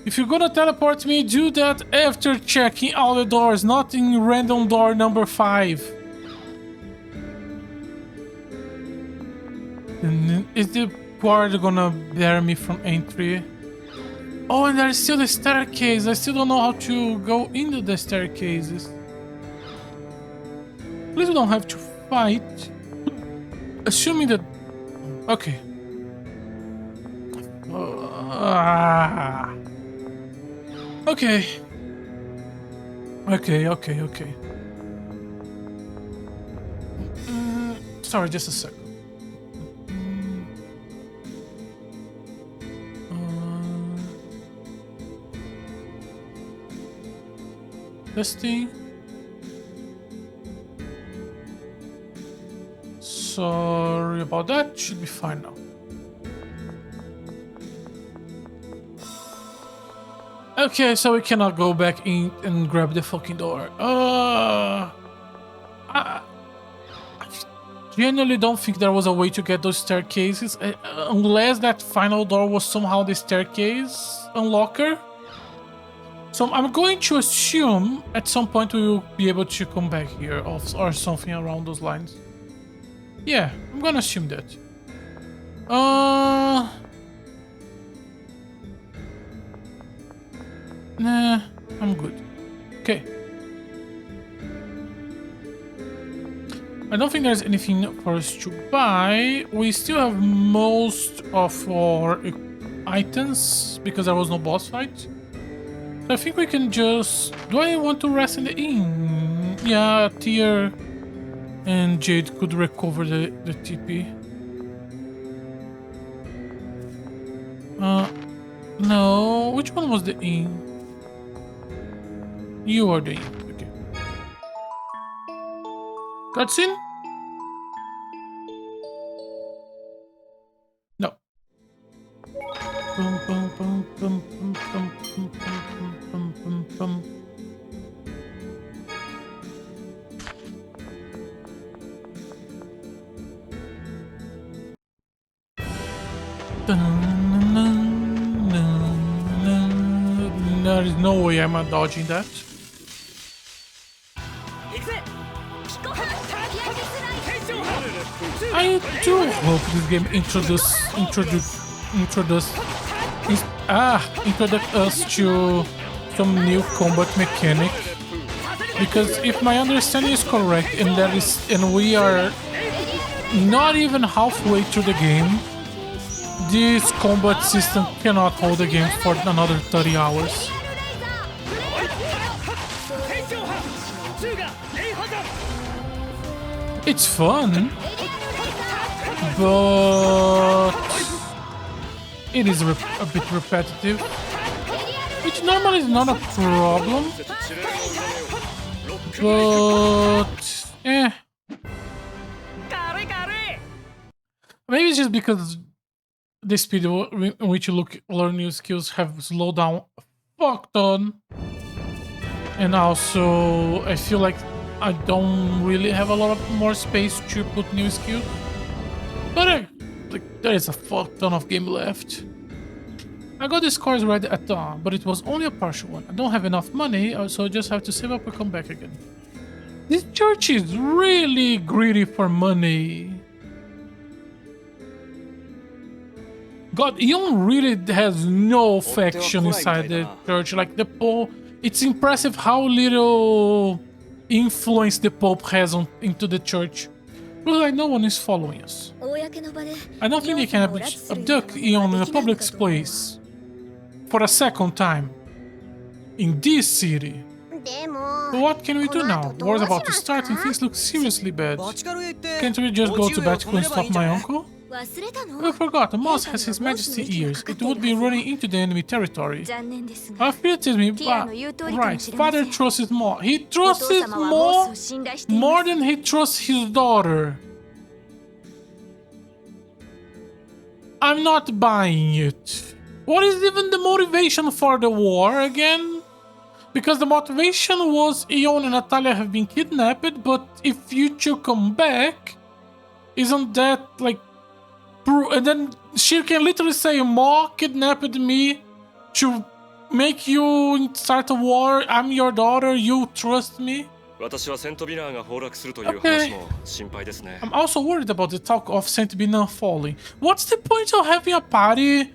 If you're gonna teleport me, do that after checking all the doors, not in random door number 5. And then is the guard gonna bear me from entry? Oh, and there's still the staircase. I still don't know how to go into the staircases. Please we don't have to fight. Assuming that... Okay. Okay. Okay. Sorry, just a sec. Testing. Sorry about that. Should be fine now. Okay, so we cannot go back in and grab the fucking door. I genuinely don't think there was a way to get those staircases, unless that final door was somehow the staircase unlocker. So I'm going to assume at some point we will be able to come back here or something around those lines. Yeah, I'm gonna assume that. Nah, I'm good. Okay. I don't think there's anything for us to buy. We still have most of our items because there was no boss fight. So I think we can just... Do I want to rest in the inn? Yeah, Tyr and Jade could recover the TP. No. Which one was the inn? You are the inn. Okay. Cutscene? No. Bum, bum, bum, bum, bum, bum, bum, bum, bum, bum. There is no way I'm dodging that. I do hope this game introduce us to some new combat mechanic. Because if my understanding is correct, and we are not even halfway through the game, this combat system cannot hold the game for another 30 hours. It's fun, but it is a bit repetitive, which normally is not a problem, but maybe it's just because the speed in which you learn new skills have slowed down a fuck ton, and also I feel like I don't really have a lot of more space to put new skills, but there is a fuck ton of game left. I got the scores right at dawn, but it was only a partial one. I don't have enough money, so I just have to save up and come back again. This church is really greedy for money. God, Eon really has no faction inside the church. Like the Pope, it's impressive how little influence the Pope has into the church. Looks like no one is following us. 公の場で I don't think they can abduct Eon in a public place for a second time in this city. でも But what can we do now? War's about to start and things look seriously bad. バチカロへ行って Can't we just go to お中を Vatican and 止めればいい stop んじゃ my ない uncle? 忘れたの I forgot, the Moss has His Majesty ears. It would be running into the enemy territory. 残念ですが I fear tells me, ティアの言う通りかも right, しれませ father ん trusts more. He お父 trusts 様はモ more, ースを信頼していま more す than he trusts his daughter. I'm not buying it. What is even the motivation for the war again? Because the motivation was Eon and Natalia have been kidnapped, but if you two come back, isn't that like... And then she can literally say, Ma kidnapped me to make you start a war, I'm your daughter, you trust me? 私はセントビナーが崩落するという話も心配ですね。 I'm also worried about the talk of Saint Bina falling. What's the point of having a party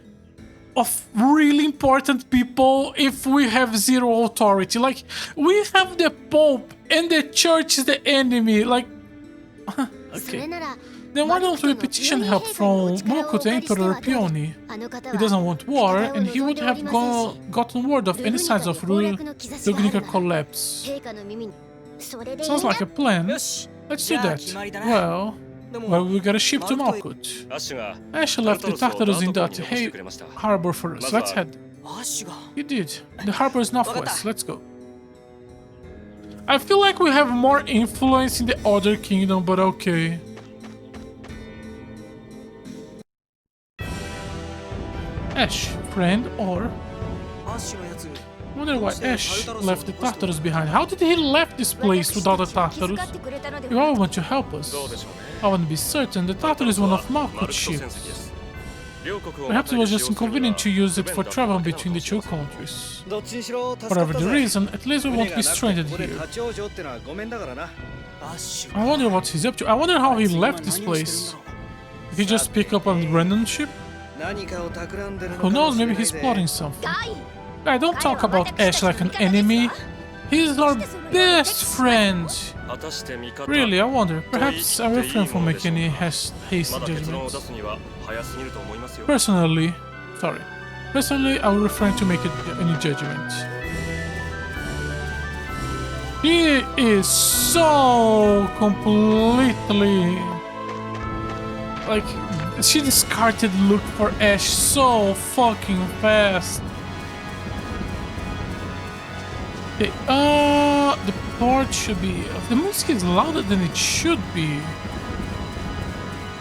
of really important people if we have zero authority? Like, we have the Pope and the Church is the enemy. Like, それ okay. なら Then why don't we petition help from Moko to Emperor Pioni? あの方 He は doesn't want war, and he would have gotten word of any signs of Lugnica collapse. 陛下の耳にそれでいい Sounds な like a plan. よし Let's じ do ゃあ that. 決まりだな Well, でも well, we got a ship to Malkut. アッシュが Ash left the Tartarus in that harbor for us. Let's head. アッシュが You did. The harbor is northwest. Let's go. I feel like we have more influence in the other kingdom, but okay. Ash, friend, or... アッシュのやつ I wonder why Ash left the Tartarus behind. How did he left this place without the 気 Tartarus? 遣ってくれたので You は all want to help us. どうでしょうね。 I want to be certain the Tartarus is one of Malkut's ships. Perhaps it was just inconvenient to use it for travel between the two countries. どっちにしろ助か Whatever った the ぜ reason, at least we won't be stranded ここで here. 立ち往生ってのはごめんだからなアッシュ I wonder what he's up to. I wonder how he left this place. Did he just pick up a random ship? 何かを企んでるの Who かも knows, しれ maybe ない he's ぜ plotting something. ガイ I don't talk about Ash like an enemy. He's our best friend. 果たして味方 Really, I wonder. Perhaps I refrain from making any hasty まだ結論を judgments. 出すには早すぎると思いますよ。 Personally, I will refrain to make any judgment. He is so completely like she discarded look for Ash so fucking fast. Okay, the port should be. The music is louder than it should be.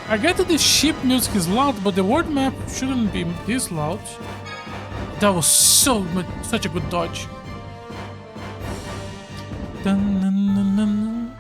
I get that the ship music is loud, but the world map shouldn't be this loud. That was such a good dodge. Dun, dun, dun, dun.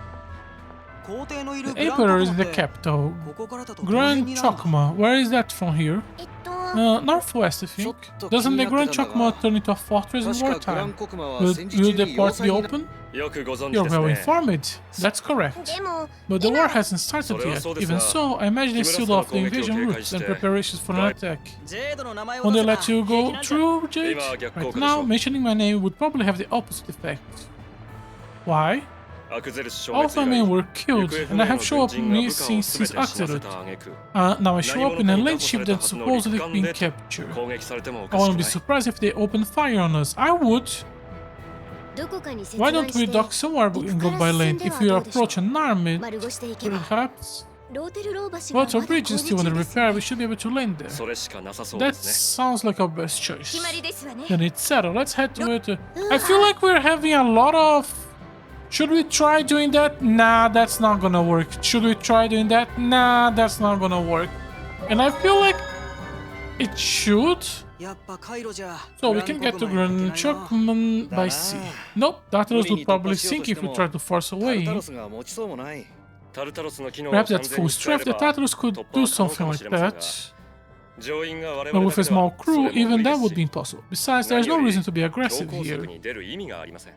皇帝のいる The Emperor is the capital. ここからだとどの辺 Grand になるんだ Chokma. Where is that from here? えっと Northwest, I think. Doesn't the Grand Chokma turn into a fortress in 確かグラン wartime? コクマは Will, 戦時 will 中 the に port 要 be 塞にな open? よくご存知 You're です well ね。 informed. That's correct. でも But the war hasn't started yet. Even so, I imagine they sealed off the invasion routes and preparations for an attack. ジェイドの名前を Won't 出 they せば let you 平 go 気なんじゃ through, Jade? Right now, mentioning my name would probably have the opposite effect. Why? アクゼルス All 消 of 滅 my 以 men 来 were killed, and I have shown up me since Axelot. Now I show up in a late ship that's supposedly been captured. 攻撃されてもお I かし wouldn't く be ない。 surprised if they open fire on us. I would. どこかに設 Why 断 don't し we て dock somewhere and go by land? If we approach an army, 丸腰で行けば perhaps. ローテルロー橋がまだ But our 攻 bridge is 撃 still 中 under です repair. We should be able to land there. それしかなさそうで That すね。 sounds like our best choice. 決まりですわね Then it's settled. Let's head to it. I feel like we're having a lot of. Should we try doing that? Nah, that's not gonna work. Should we try doing that? Nah, that's not gonna work. And I feel like it should. やっぱカイロじゃ So we can get to Grand Chokman by sea. Nope, Tartarus would probably sink if we try to force a タル way タ in. ロスが持ちそうもないタルタロスの機能を Perhaps 完 at 全 full に使え strength, れ the ば Tartarus could 突破 do は可能 something かも like しれませんが that. 乗員が我 But 々 with だ a けでは small それ crew, も even 無理で that す would し be impossible. Besides, 何 there's よ no り reason to be 強 aggressive 行策 here. に出る意味がありません。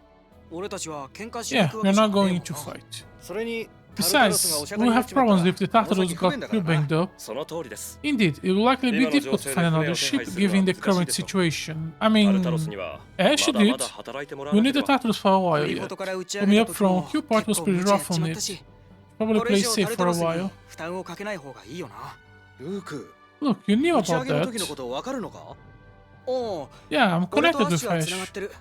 俺たちは喧嘩しに Yeah, 行くわけ we're じゃ not ねえもん going な to fight. それに Tartarus Besides, we have problems if the Tartarus got too banged up. その通りです Indeed, it will likely be difficult to find another ship given the current situation. I mean, タルタロスには Ash まだま did. だ働いてもらわ We な need け the れば Tartarus for a while 振り yet. 事から打ち上 Coming げた up 時 from も Q part 結 was 構 pretty 無茶やっ rough ち on まっ it. たし Probably これ play 以上 safe タル for タ a ロスに while. 負担をかけない方がいいよなルーク Look, you knew 打ち上 about げの時のこ that. と分かるのかおう Yeah, I'm 俺と connected アッ with シュは繋 Ash. がってる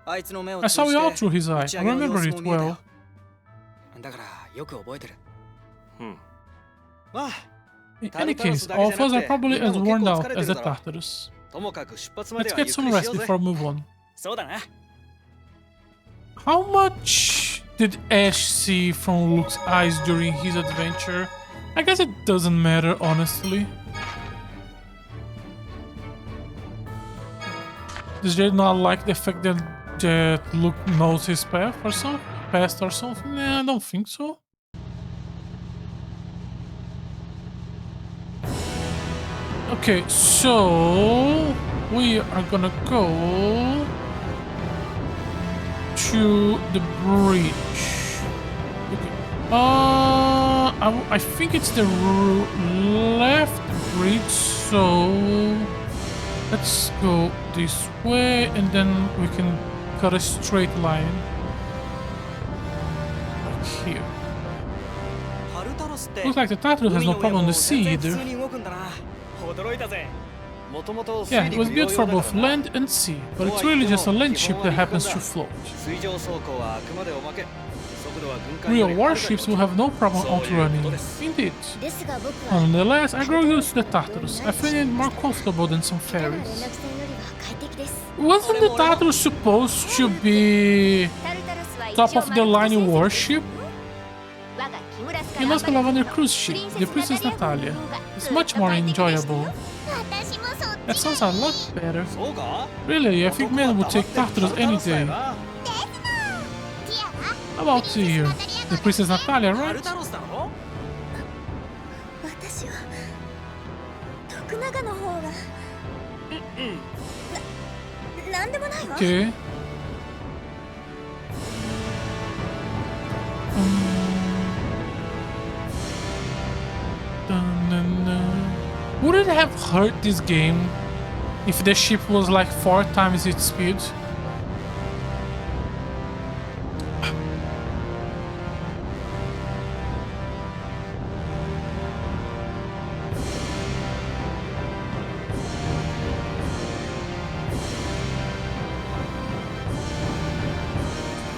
あいつの目を I 通 saw じ it all て through his 打 eye. ち I 上げの様 remember 子 it も見えた well. よだからよく覚えてるうんまあ In any case, all of us are probably as worn out as the Tartarus. ともかく出発まで Let's はゆ get っく some りし rest ようぜ before we move on. そうだな How much did Ash see from Luke's eyes during his adventure? I guess it doesn't matter, honestly. Does Jade not like the fact that Luke knows his past or something? Nah, I don't think so. Okay, so we are gonna go to the bridge. Okay. I think it's the left bridge, so let's go this way and then we can cut a straight line. Like here. Looks like the Tartarus has no problem on the sea either. Yeah, it was built for both land and sea, but it's really just a land ship that happens to float. Real warships will have no problem outrunning. Indeed. ですが僕は Nonetheless, I grow used to the Tartarus. I find it more comfortable than some 他の連 ferries. 絡船よりは快適です Wasn't the Tartarus supposed to be タルタルスは一 top 応 of the line 丸く warship? 我が木村スカ You ラ must have another cruise ship, the Princess Natalia. It's much more enjoyable. 私もそっ That sounds a lot better. そうか Really, I think men would take Tartarus any day. ティア How about you? The Princess Natalia, タル right? タロスだろ私は徳永の方がなんでもないわ Okay. Dun, dun, dun. Would it have hurt this game if the ship was like 4 times its speed?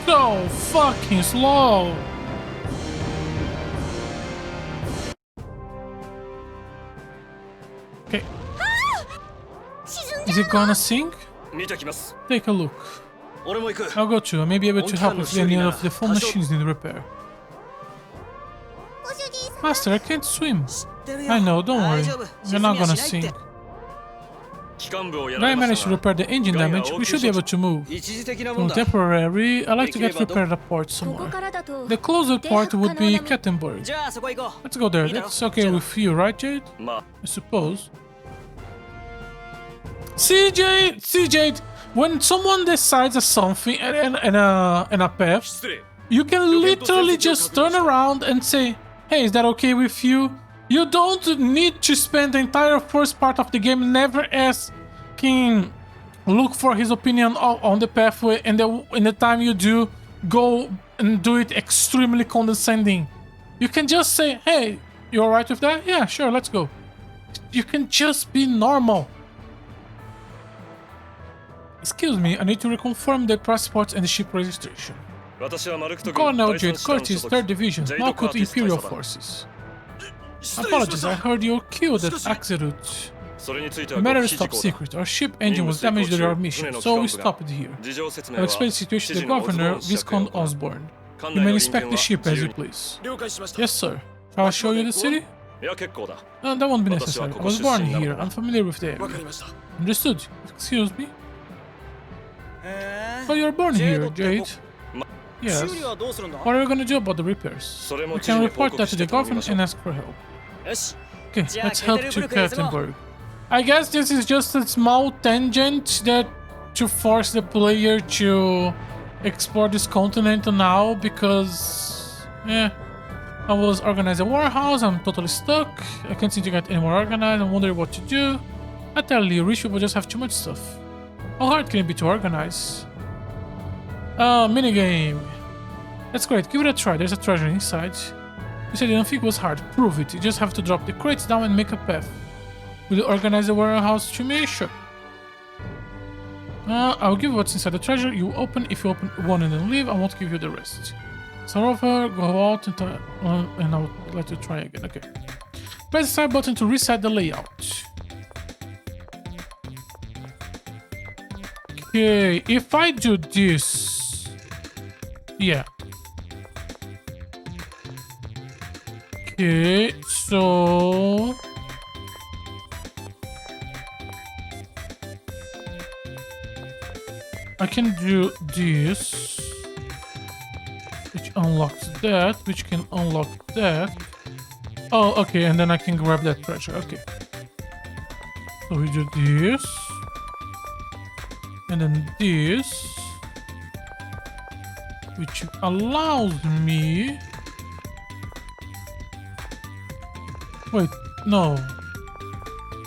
So fucking slow. Okay. 沈んじ Is it gonna sink? 見てきます Take a look. 俺も行く I'll go too. I may be able to help if any of the phone machines need repair. ご主人様 Master, I can't swim. 知ってるよ I know, don't 大 worry. 丈夫 You're not 沈みは gonna しないって sink. 機関部をや If ら I れま manage し to た repair the engine ガイア damage, we should be able to move. 一時的なもん So だ temporary, I like to get prepared a port ここ somewhere. からだと The closer port would be Kettenberg. じゃあそこ行こう Let's go there. That's okay with you, right, Jade? まあ I suppose. See, Jade, when someone decides on something and a path, 失礼 you can literally just turn around and say, hey, is that okay with you? You don't need to spend the entire first part of the game never asking Luke for his opinion on the pathway, and in the time you do, go and do it extremely condescending. You can just say, hey, you alright with that? Yeah, sure, let's go. You can just be normal. Excuse me, I need to reconfirm the passports and the ship registration. 私はマルクト軍 Colonel 第三 Jade 師団 Curtis, 所 3rd 属 Division, ジェイド・カー Malkuth ティス大 Imperial 佐だ Forces. 失礼しま Apologies, した I heard you were killed at Axerut. それについて The は matter 極 is 秘事 top 項だ secret. Our ship engine was damaged during our mission, so we stopped here. 事情説明 I'll は explain the situation to 知 the 事のオズボ governor, ーン氏爵へ Viscount 行う Osborne. 館 You 内 may の人 inspect 間 the は ship 自 as 由 you に please. 了解しました Yes, sir. Shall I show you the city? いや結構だ That won't be necessary. I was born here. I'm familiar with the わか area. りました Understood. Excuse me. へ So you're born here, Jade? え Yes. 修理はどうするんだ What are we gonna do about the repairs? それも We 知事 can に報 report 告 that し to て the 頼み governor ましょ and う ask for help. よし Okay, Yeah, let's help to Kettenberg is wrong. Kettenberg. I guess this is just a small tangent that to force the player to explore this continent now because, yeah, I was organize a warehouse. I'm totally stuck. I can't seem to get any more organized. I'm wondering what to do. I tell you, rich people just have too much stuff. How hard can it be to organize? Minigame. That's great. Give it a try. There's a treasure inside. You said you don't think it was hard. Prove it. You just have to drop the crates down and make a path. Will you organize the warehouse to me? Sure. I'll give you what's inside the treasure. You open. If you open one and then leave, I won't give you the rest. Start over, go out, and I'll let you try again. Okay. Press the start button to reset the layout. Okay, if I do this... Yeah. Okay, so... I can do this, which unlocks that, which can unlock that. Oh, okay, and then I can grab that treasure. Okay. So we do this. And then this. Which allows me... Wait, no.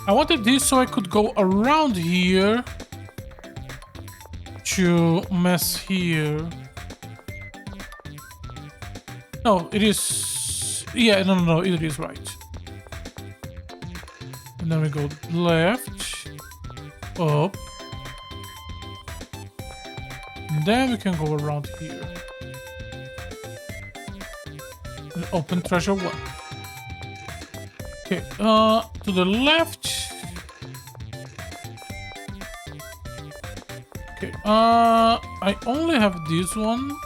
I wanted this so I could go around here to mess here. No, it is... Yeah, no, it is right. And then we go left, up. And then we can go around here. And open treasure 1. Okay, to the left. Okay, I only have this one.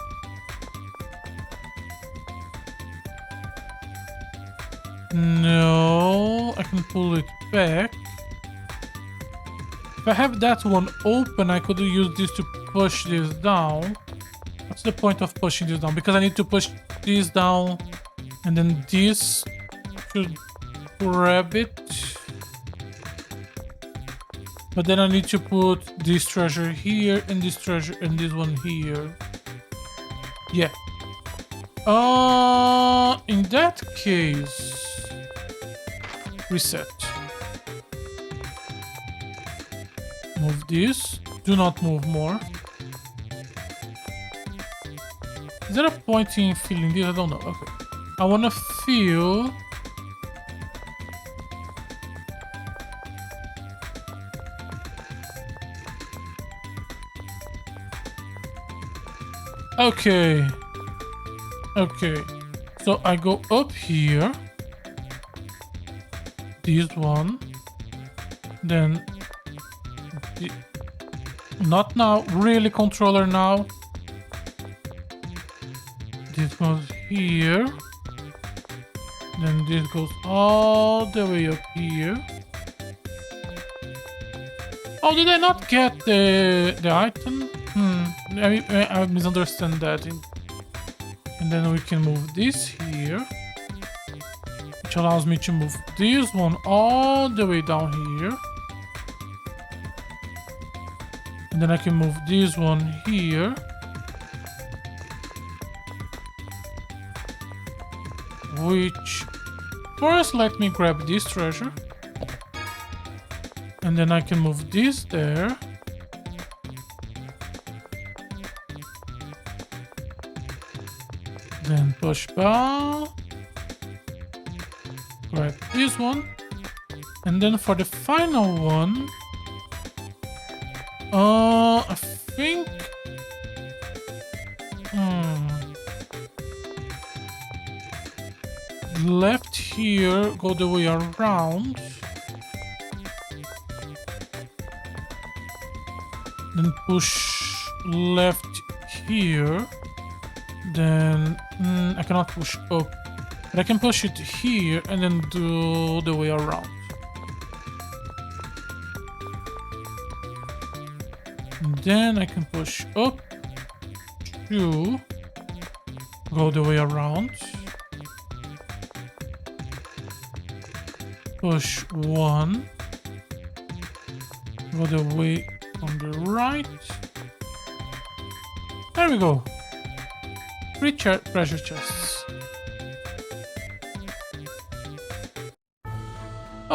No, I can pull it back. If I have that one open, I could use this to push this down. What's the point of pushing this down? Because I need to push this down and then this should grab it. But then I need to put this treasure here and this treasure and this one here. Yeah. In that case, reset. Move this. Do not move more. Is there a point in filling this? I don't know. Okay. I want to fill... Okay. Okay. So I go up here. This one. Then... Not now. Really, controller now. This goes here. Then this goes all the way up here. Oh, did I not get the item? I misunderstand that. And then we can move this here, which allows me to move this one all the way down here. And then I can move this one here. Which first let me grab this treasure. And then I can move this there. Then push back. Grab this one. And then for the final one, I think... Left here, go the way around. Then push left here. Then I cannot push up, but I can push it here and then do the way around. And then I can push up to go the way around. Push 1. Go the way on the right. There we go. 3 treasure chests.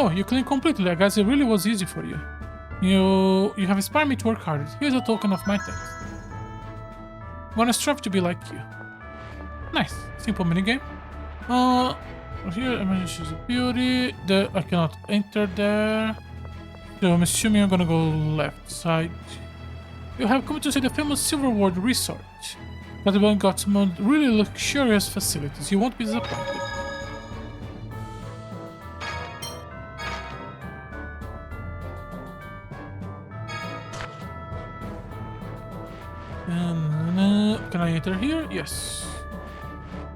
Oh, you cleaned completely. I guess it really was easy for you. You have inspired me to work harder. Here's a token of my thanks. I'm gonna strive to be like you. Nice. Simple minigame. Here, emergency is a beauty. I cannot enter there. So I'm assuming I'm gonna go left side. You have come to see the famous Silver Ward Resort. But got some really luxurious facilities. You won't be disappointed. Can I enter here? Yes.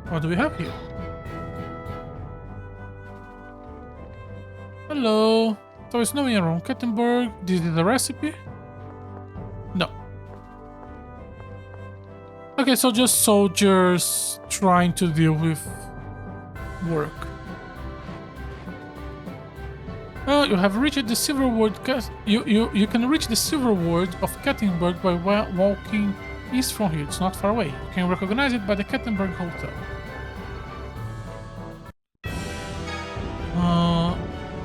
What do we have here? Hello. So it's snowing around Kettenberg. This is the recipe? No. Okay, so just soldiers trying to deal with work. You have reached the Silver Ward. You can reach the Silver Ward of Kettenberg by walking east from here. It's not far away. You can recognize it by the Kettenberg Hotel.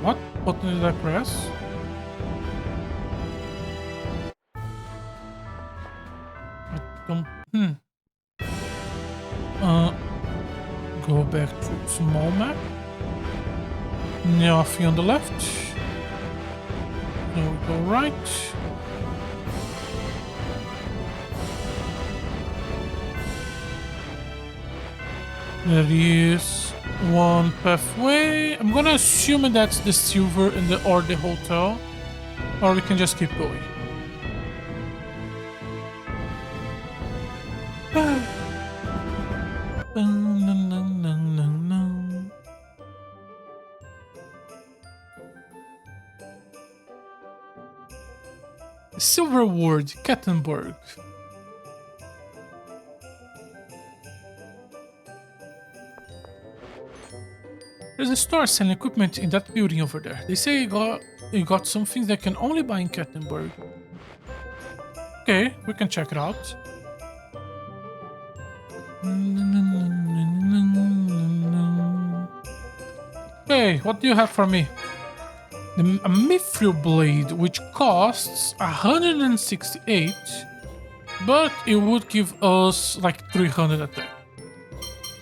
What button did I press? I don't. Go back to small map. Nothing on the left. Now we go right. There is one pathway. I'm gonna assume that's the silver or the hotel, or we can just keep going. Silver Ward, Kettenberg. There's a store selling equipment in that building over there. They say you got some things that can only buy in Kettenberg. Okay, we can check it out. Hey, what do you have for me? A Mithril Blade, which costs 168, but it would give us like 300 attack.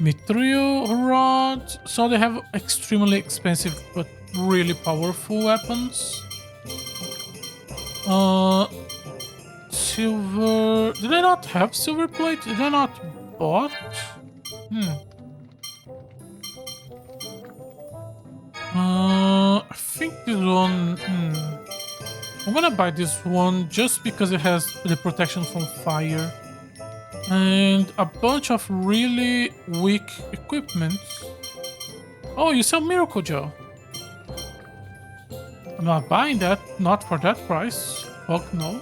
Mithril Rod, so they have extremely expensive but really powerful weapons. Silver... Did I not have silver plate? Did I not bought? I think this one... I'm gonna buy this one just because it has the protection from fire. And a bunch of really weak equipment. Oh, you sell Miracle Gel. I'm not buying that, not for that price. Fuck no.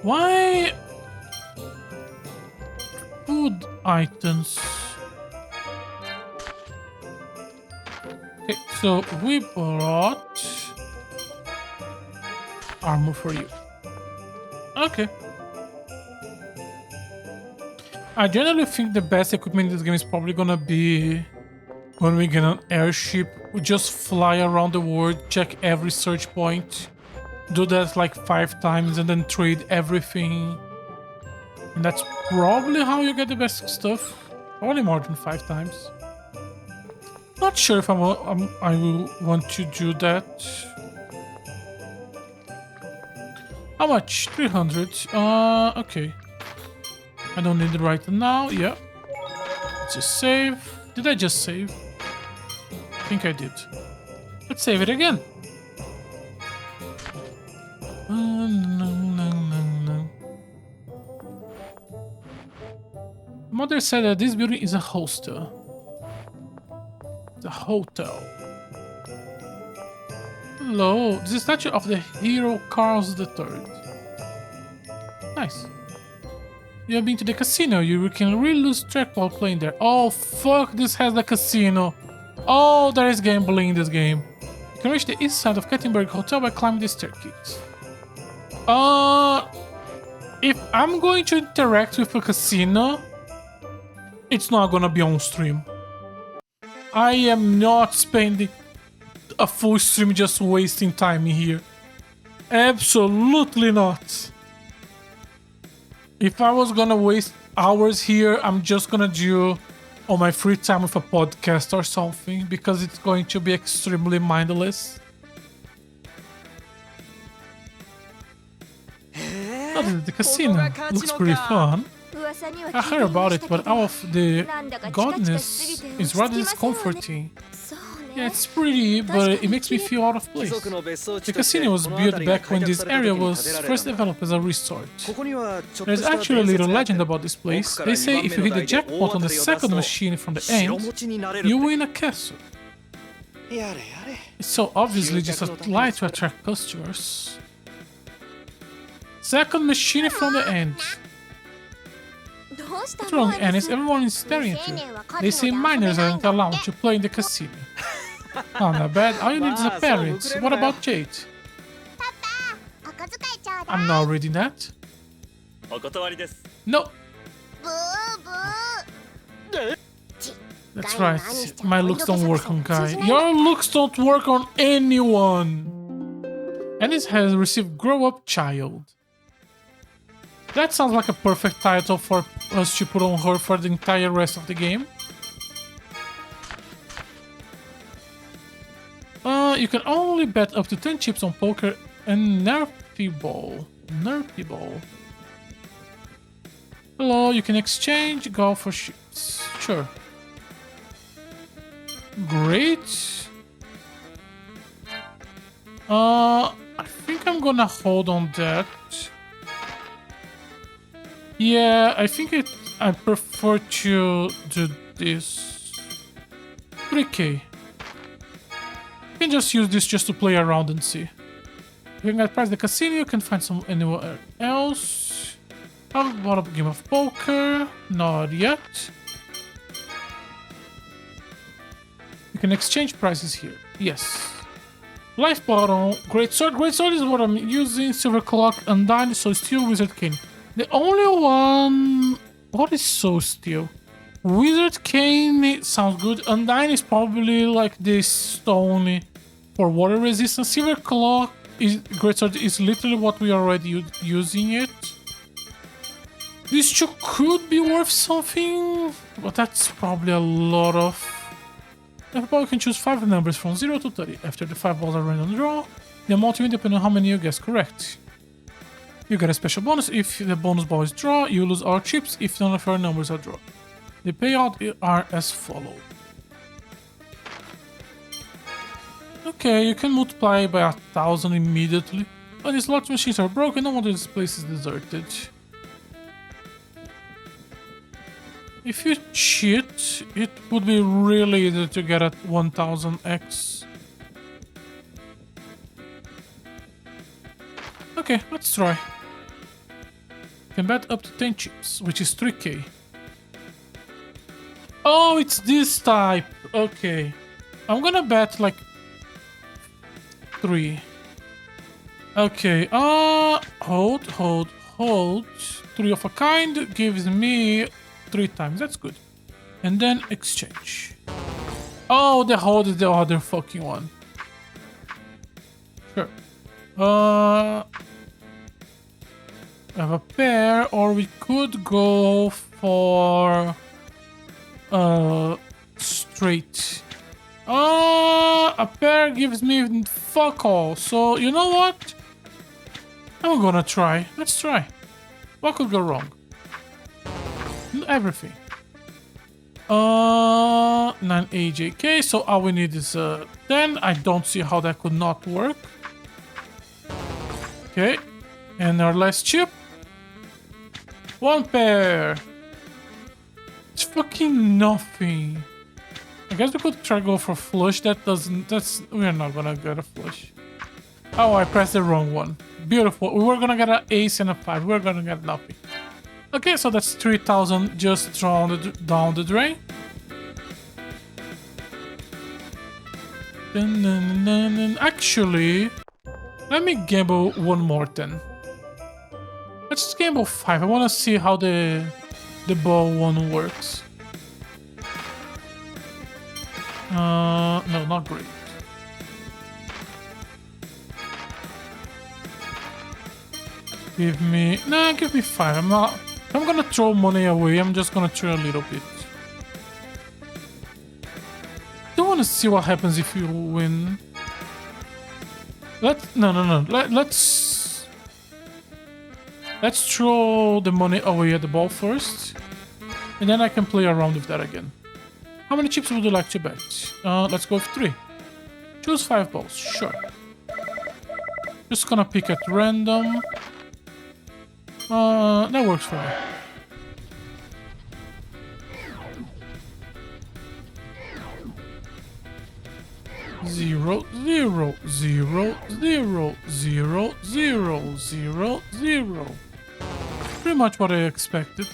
Why? Food items. Okay, so we brought armor for you. Okay. I generally think the best equipment in this game is probably gonna be when we get an airship. We just fly around the world, check every search point, do that like 5 times and then trade everything. And that's probably how you get the best stuff. Probably more than 5 times. Not sure if I will want to do that. How much? 300. Okay. I don't need it right now. Yeah. Let's just save. Did I just save? I think I did. Let's save it again. No. Mother said that this building is a hostel. The hotel. Hello, this is a statue of the hero Carlos III. Nice. You have been to the casino. You can really lose track while playing there. Oh fuck, this has the casino. Oh, there is gambling in this game. You can reach the east side of Kettenberg Hotel by climbing the staircase. If I'm going to interact with a casino, it's not gonna be on stream. I am not spending a full stream just wasting time in here. Absolutely not. If I was gonna waste hours here, I'm just gonna do on my free time with a podcast or something, because it's going to be extremely mindless. Oh, the casino looks pretty fun. I heard about it, but out of the godness is rather discomforting. Yeah, it's pretty, but it makes me feel out of place. The casino was built back when this area was first developed as a resort. There's actually a little legend about this place. They say if you hit the jackpot on the second machine from the end, you win a castle. It's so obviously just a lie to attract customers. Second machine from the end. What's wrong, Anis? Everyone is staring at you. They say minors aren't allowed to play in the casino. Oh, not bad. All you need is a parent. What about Jade? I'm not reading that. お断りです No, ブーブー that's right. My looks don't work on Guy. Your looks don't work on anyone. Anis has received Grow Up Child. That sounds like a perfect title for us to put on her for the entire rest of the game. You can only bet up to 10 chips on poker and Nerfy Ball. Nerfy Ball. Hello, you can exchange golf for chips. Sure. Great. I think I'm gonna hold on that. Yeah, I think I prefer to do this. 3k. You can just use this just to play around and see. You can get past the casino, you can find some anywhere else. How about a game of poker? Not yet. You can exchange prices here. Yes. Life bottle, great sword. Great sword is what I'm using. Silver clock, Undyne, Soul Steel, Wizard Cane. The only one... What is Soul Steel? Wizard Cane sounds good. Undyne is probably like this stone for water resistance. Silver Claw is Greatsword is literally what we are already using it. These two could be worth something, but that's probably a lot of... Everybody you can choose 5 numbers from 0 to 30. After the 5 balls are random draw, the amount will depend on how many you guess correct. You get a special bonus if the bonus ball is draw, you lose all chips if none of your numbers are drawn. The payout are as follows. Okay, you can multiply by 1,000 immediately. But these slot machines are broken, no wonder this place is deserted. If you cheat, it would be really easy to get at 1000x. Okay, let's try. You can bet up to 10 chips, which is 3k. Oh, it's this type. Okay. I'm gonna bet like 3. Okay, hold. 3 of a kind gives me 3 times. That's good. And then exchange. Oh, the hold is the other fucking one. Sure. I have a pair, or we could go for straight. A pair gives me fuck all. So you know what? I'm gonna try. Let's try. What could go wrong? Everything. 9 AJK. So all we need is 10. I don't see how that could not work. Okay. And our last chip. 1 pair. It's fucking nothing. I guess we could try to go for flush. We're not gonna get a flush. Oh, I pressed the wrong one. Beautiful. We were gonna get an ace and a 5. We're gonna get nothing. Okay, so that's 3,000 just drawn down the drain. Actually, let me gamble one more then. Let's just gamble 5. I want to see how the ball one works. No, not great. Give me 5. I'm not. If I'm gonna throw money away, I'm just gonna throw a little bit. Don't want to see what happens if you win. Let's throw the money away at the ball first, and then I can play around with that again. How many chips would you like to bet? Let's go with 3. Choose 5 balls. Sure. Just gonna pick at random. That works for me. Zero, zero, zero, zero, zero, zero, zero, zero. Pretty much what I expected.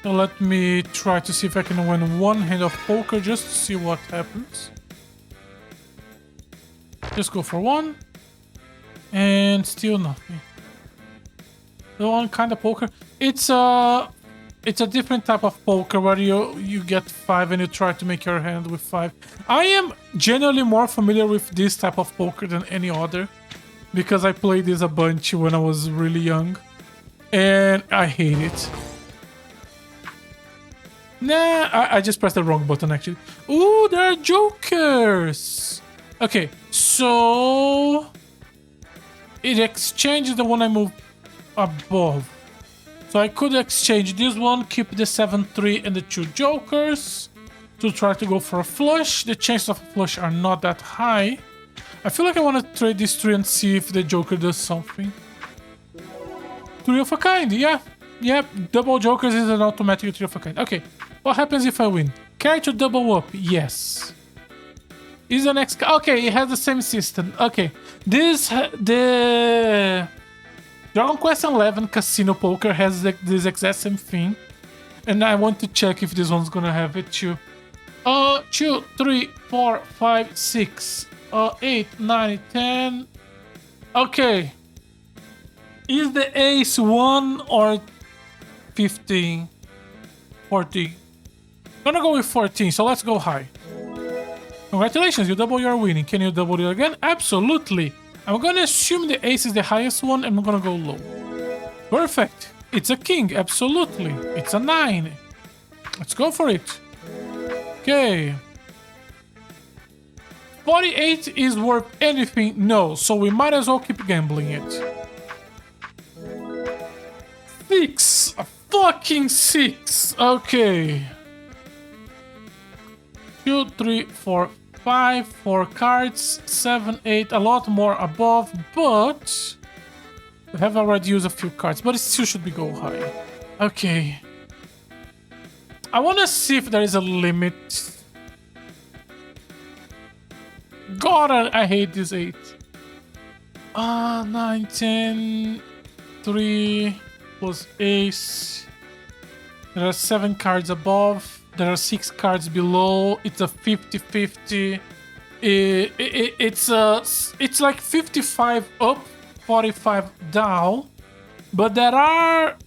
So let me try to see if I can win one hand of poker just to see what happens. Just go for 1. And still nothing. The one kind of poker. It's a different type of poker where you get 5 and you try to make your hand with 5. I am generally more familiar with this type of poker than any other because I played this a bunch when I was really young and I hate it. Nah, I just pressed the wrong button actually. Ooh, there are jokers. Okay, so it exchanges the one I moved above. So I could exchange this one, keep the 7-3 and the 2 jokers to try to go for a flush. The chances of a flush are not that high. I feel like I want to trade this 3 and see if the joker does something. 3 of a kind, yeah. Yep, double jokers is an automatic 3 of a kind. Okay, what happens if I win? Carry to double up, yes. Is the next... Okay, it has the same system. Okay, the Dragon Quest XI Casino Poker has this exact same thing. And I want to check if this one's gonna have it too. 2, 3, 4, 5, 6, 8, 9, 10. Okay. Is the ace 1 or 15? 14. Gonna go with 14, so let's go high. Congratulations, you double your winning. Can you double it again? Absolutely. I'm gonna assume the ace is the highest one and I'm gonna go low. Perfect. It's a king, absolutely. It's a 9. Let's go for it. Okay. 48 is worth anything? No, so we might as well keep gambling it. 6. A fucking 6. Okay. 2, 3, 4, 5, 4 cards, 7, 8, a lot more above, but we have already used a few cards, but it still should be go high. Okay. I want to see if there is a limit. God, I hate this 8. 9, 10, 3 plus ace. There are 7 cards above. There are 6 cards below. It's a 50-50. It's like 55 up, 45 down. But there are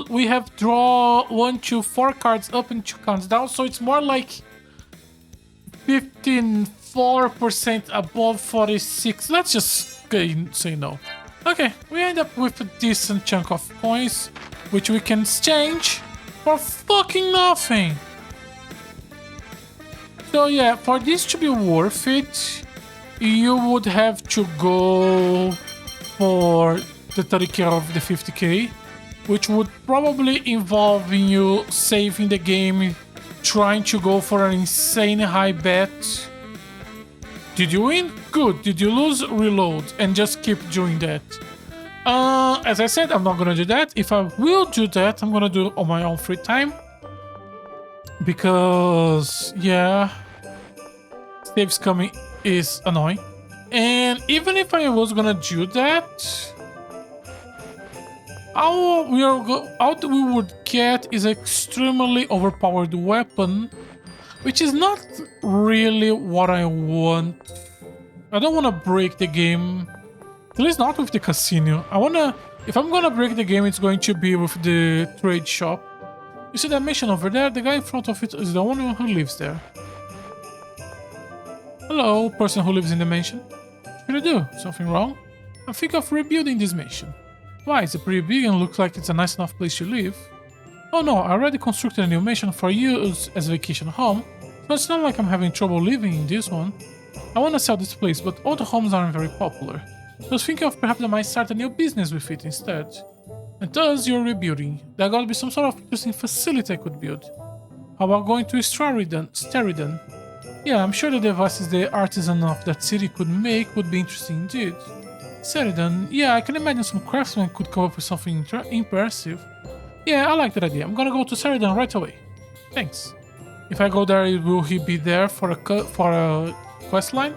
we have draw 1, 2, 4 cards up and 2 cards down. So it's more like 54% above 46. Let's just say no. Okay, we end up with a decent chunk of coins, which we can exchange for fucking nothing. So yeah, for this to be worth it, you would have to go for the 30k of the 50k, which would probably involve you saving the game, trying to go for an insane high bet. Did you win? Good. Did you lose? Reload and just keep doing that. As I said, I'm not gonna do that. If I will do that, I'm gonna do it on my own free time. Because, yeah, saves coming is annoying. And even if I was gonna do that, all we would get is an extremely overpowered weapon, which is not really what I want. I don't want to break the game. At least not with the casino. If I'm gonna break the game, it's going to be with the trade shop. You see that mansion over there? The guy in front of it is the only one who lives there. Hello, person who lives in the mansion. What should I do? Something wrong? I'm thinking of rebuilding this mansion. Why? It's pretty big and looks like it's a nice enough place to live. Oh no, I already constructed a new mansion for use as a vacation home, so it's not like I'm having trouble living in this one. I want to sell this place, but old homes aren't very popular. I was thinking of perhaps I might start a new business with it instead. And thus, you're rebuilding. There gotta be some sort of interesting facility I could build. How about going to Steriden? Yeah, I'm sure the devices the artisan of that city could make would be interesting indeed. Steriden, yeah, I can imagine some craftsmen could come up with something impressive. Yeah, I like that idea. I'm gonna go to Steriden right away. Thanks. If I go there, will he be there for a quest line?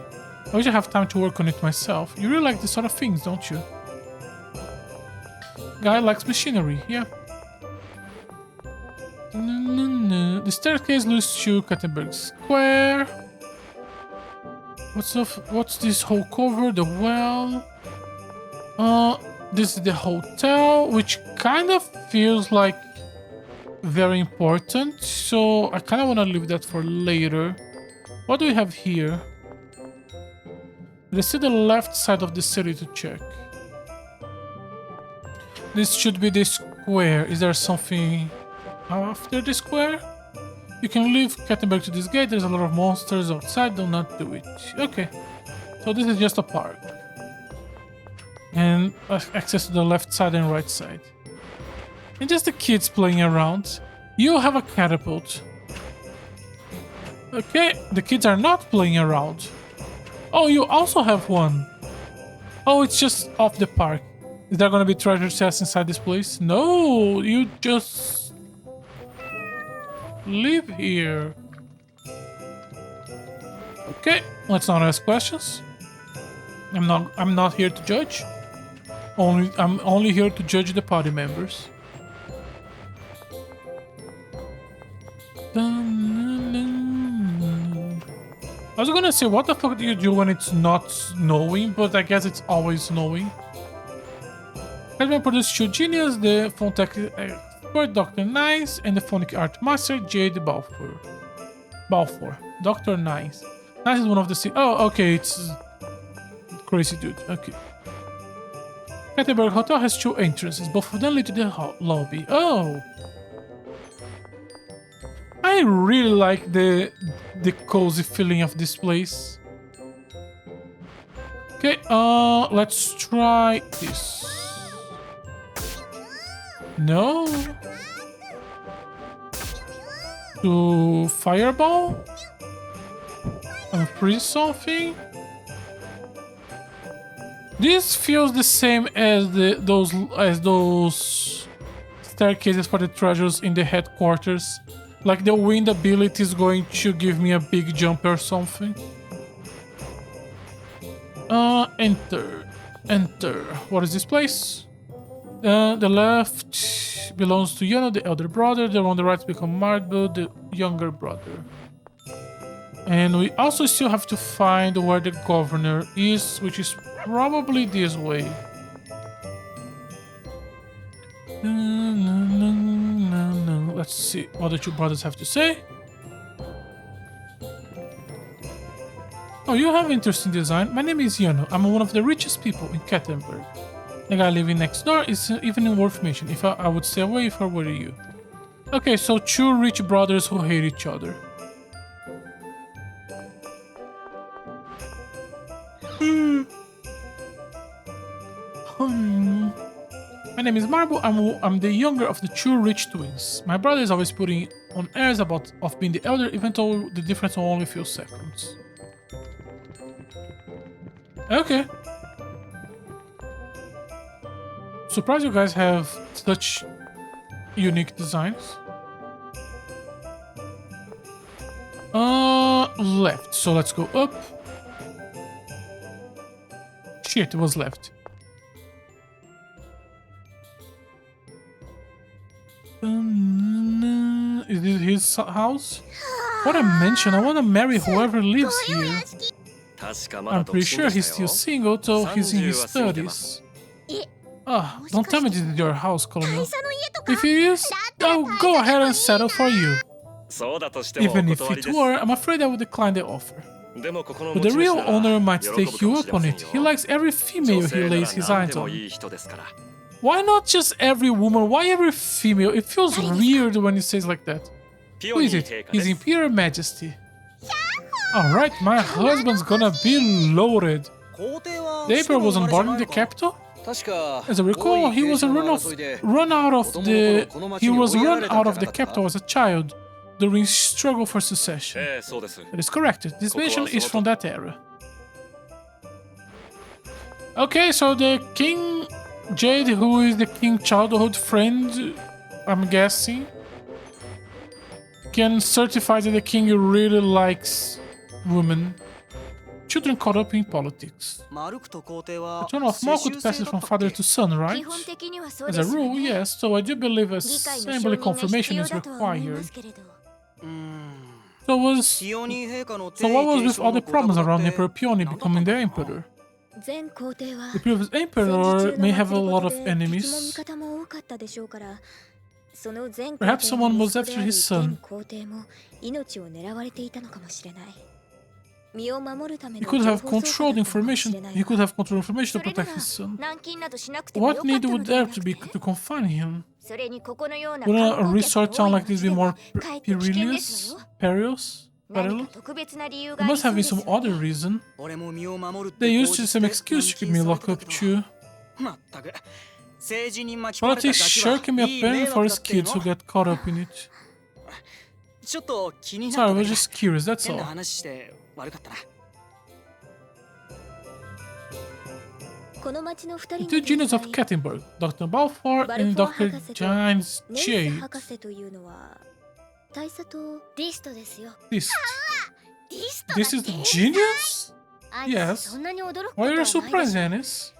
I wish I have time to work on it myself. You really like this sort of things, don't you? Guy likes machinery, yeah. The staircase leads to Kattenberg Square. What's this whole cover? The well. This is the hotel, which kind of feels like very important. So I kind of want to leave that for later. What do we have here? Let's see the left side of the city to check. This should be the square. Is there something after the square? You can leave Kattenberg to this gate. There's a lot of monsters outside. Do not do it. Okay. So this is just a park. And access to the left side and right side. And just the kids playing around. You have a catapult. Okay, the kids are not playing around. Oh, you also have one. Oh, it's just off the park. Is there gonna be treasure chests inside this place? No, you just live here. Okay, let's not ask questions. I'm not here to judge. I'm only here to judge the party members. I was gonna say, what the fuck do you do when it's not snowing? But I guess it's always snowing. Has produced two genius, the Phonetech expert Dr. Nice and the phonic art master Jade Balfour. Dr. Nice. Nice is one of the oh, okay, it's crazy dude. Okay. Kattenberg Hotel has two entrances. Both of them lead to the lobby. Oh. I really like the cozy feeling of this place. Okay, let's try this. No. To fireball? And freeze something? This feels the same as those staircases for the treasures in the headquarters. Like the wind ability is going to give me a big jump or something. Enter. What is this place? The left belongs to Yano, the elder brother. The one on the right becomes Marbu, the younger brother. And we also still have to find where the governor is, which is probably this way. Let's see what the two brothers have to say. Oh, you have interesting design. My name is Yano. I'm one of the richest people in Kattenberg. The guy living next door is even worth mentioning. If I would stay away if I were you. Okay, so two rich brothers who hate each other. My name is Marbu. I'm the younger of the two rich twins. My brother is always putting on airs of being the elder, even though the difference will only a few seconds. Okay. Surprised you guys have such unique designs. Left. So let's go up. Shit, it was left. Is this his house? What a mansion. I want to marry whoever lives here. I'm pretty sure he's still single, though he's in his 30s. Ah, don't tell me this is your house, 会 Colonel. 社の家とか If it is, I'll go ahead and settle for you. そうだとしてもお Even if 断り it です were, I'm afraid I would decline the offer. でもここの But 持 the ち real 主なら owner might 喜 take ぶか you もしれ up ま on せん it. よ He likes every female 女 he 性な lays ら his 何 eyes でも on. いい人ですから Why not just every woman? Why every female? It feels weird when he says like that. ピ Who オニ is ー it? 陛下 His です Imperial Majesty. Alright, my husband's gonna be loaded. 皇帝は The Emperor 首都 wasn't の生 born ま in れ the じゃないのか capital? 確か As I recall, he was run out of the capital as a child during struggle for succession. ええそうです That is correct. This mission is from that era. Okay, so the King Jade, who is the King's childhood friend, I'm guessing, can certify that the King really likes women. Children caught up in politics. マルクと皇帝 The は throne of 世 Malkuth 襲制 passes だ from ったっ father け to son, 基 right? 本的にはそう As で a すよ rule, ね yes. So I do believe a 議会の承 assembly 認が必 confirmation 要 is だとは思いま required. すけれど So was ピオニー陛下の so what was 帝位 with 継 all 承 the のご problems 多 around 分 Emperor Peony becoming the emperor? 前皇帝は The previous 戦時 emperor 中 may の have a 祭り lot 事 of で敵も味 enemies. 方も多かったでしょうからその前皇 Perhaps 帝 someone の was 息子で after ある his son. 現皇帝も命を狙われていたのかもしれない身を守るため He の could 情 have 報操 controlled 作だったのかもし information. れない He could が have controlled information そ to れな protect ら his son. 軟禁などしなくてもよ What かった need の would では there な to く be て to confine him? それにここのような Wouldn't a 観光 resort 客が town 多い like this be 街で more はかえって危険ですわ perilous? よ Perilous? 何 Perilous? か特別な理由 There があり must そ have う been です some よ other reason. 俺も身を守るって They 口 used 実 some で excuse to keep 軟 me 禁され locked た up けど too. まったく政治に巻き込まれた Politics ガ sure キ can be は a いい pain 迷 for 惑 his だっていう kids who の get caught up in it. ちょっと気になっ Sorry, た I だ was けだ just curious, that's 変な all. 話して悪かったなこの町の二 The 人 two の geniuses of 天才 Kettenberg, Dr. Balfour バル and フォア Dr. 博士と Giles ネイス Jade. 博士というのは大佐とディストですよ This. ディスト This is the genius? ア Yes. そんなに驚くこと Why は are ない you でしょ surprised, Anis?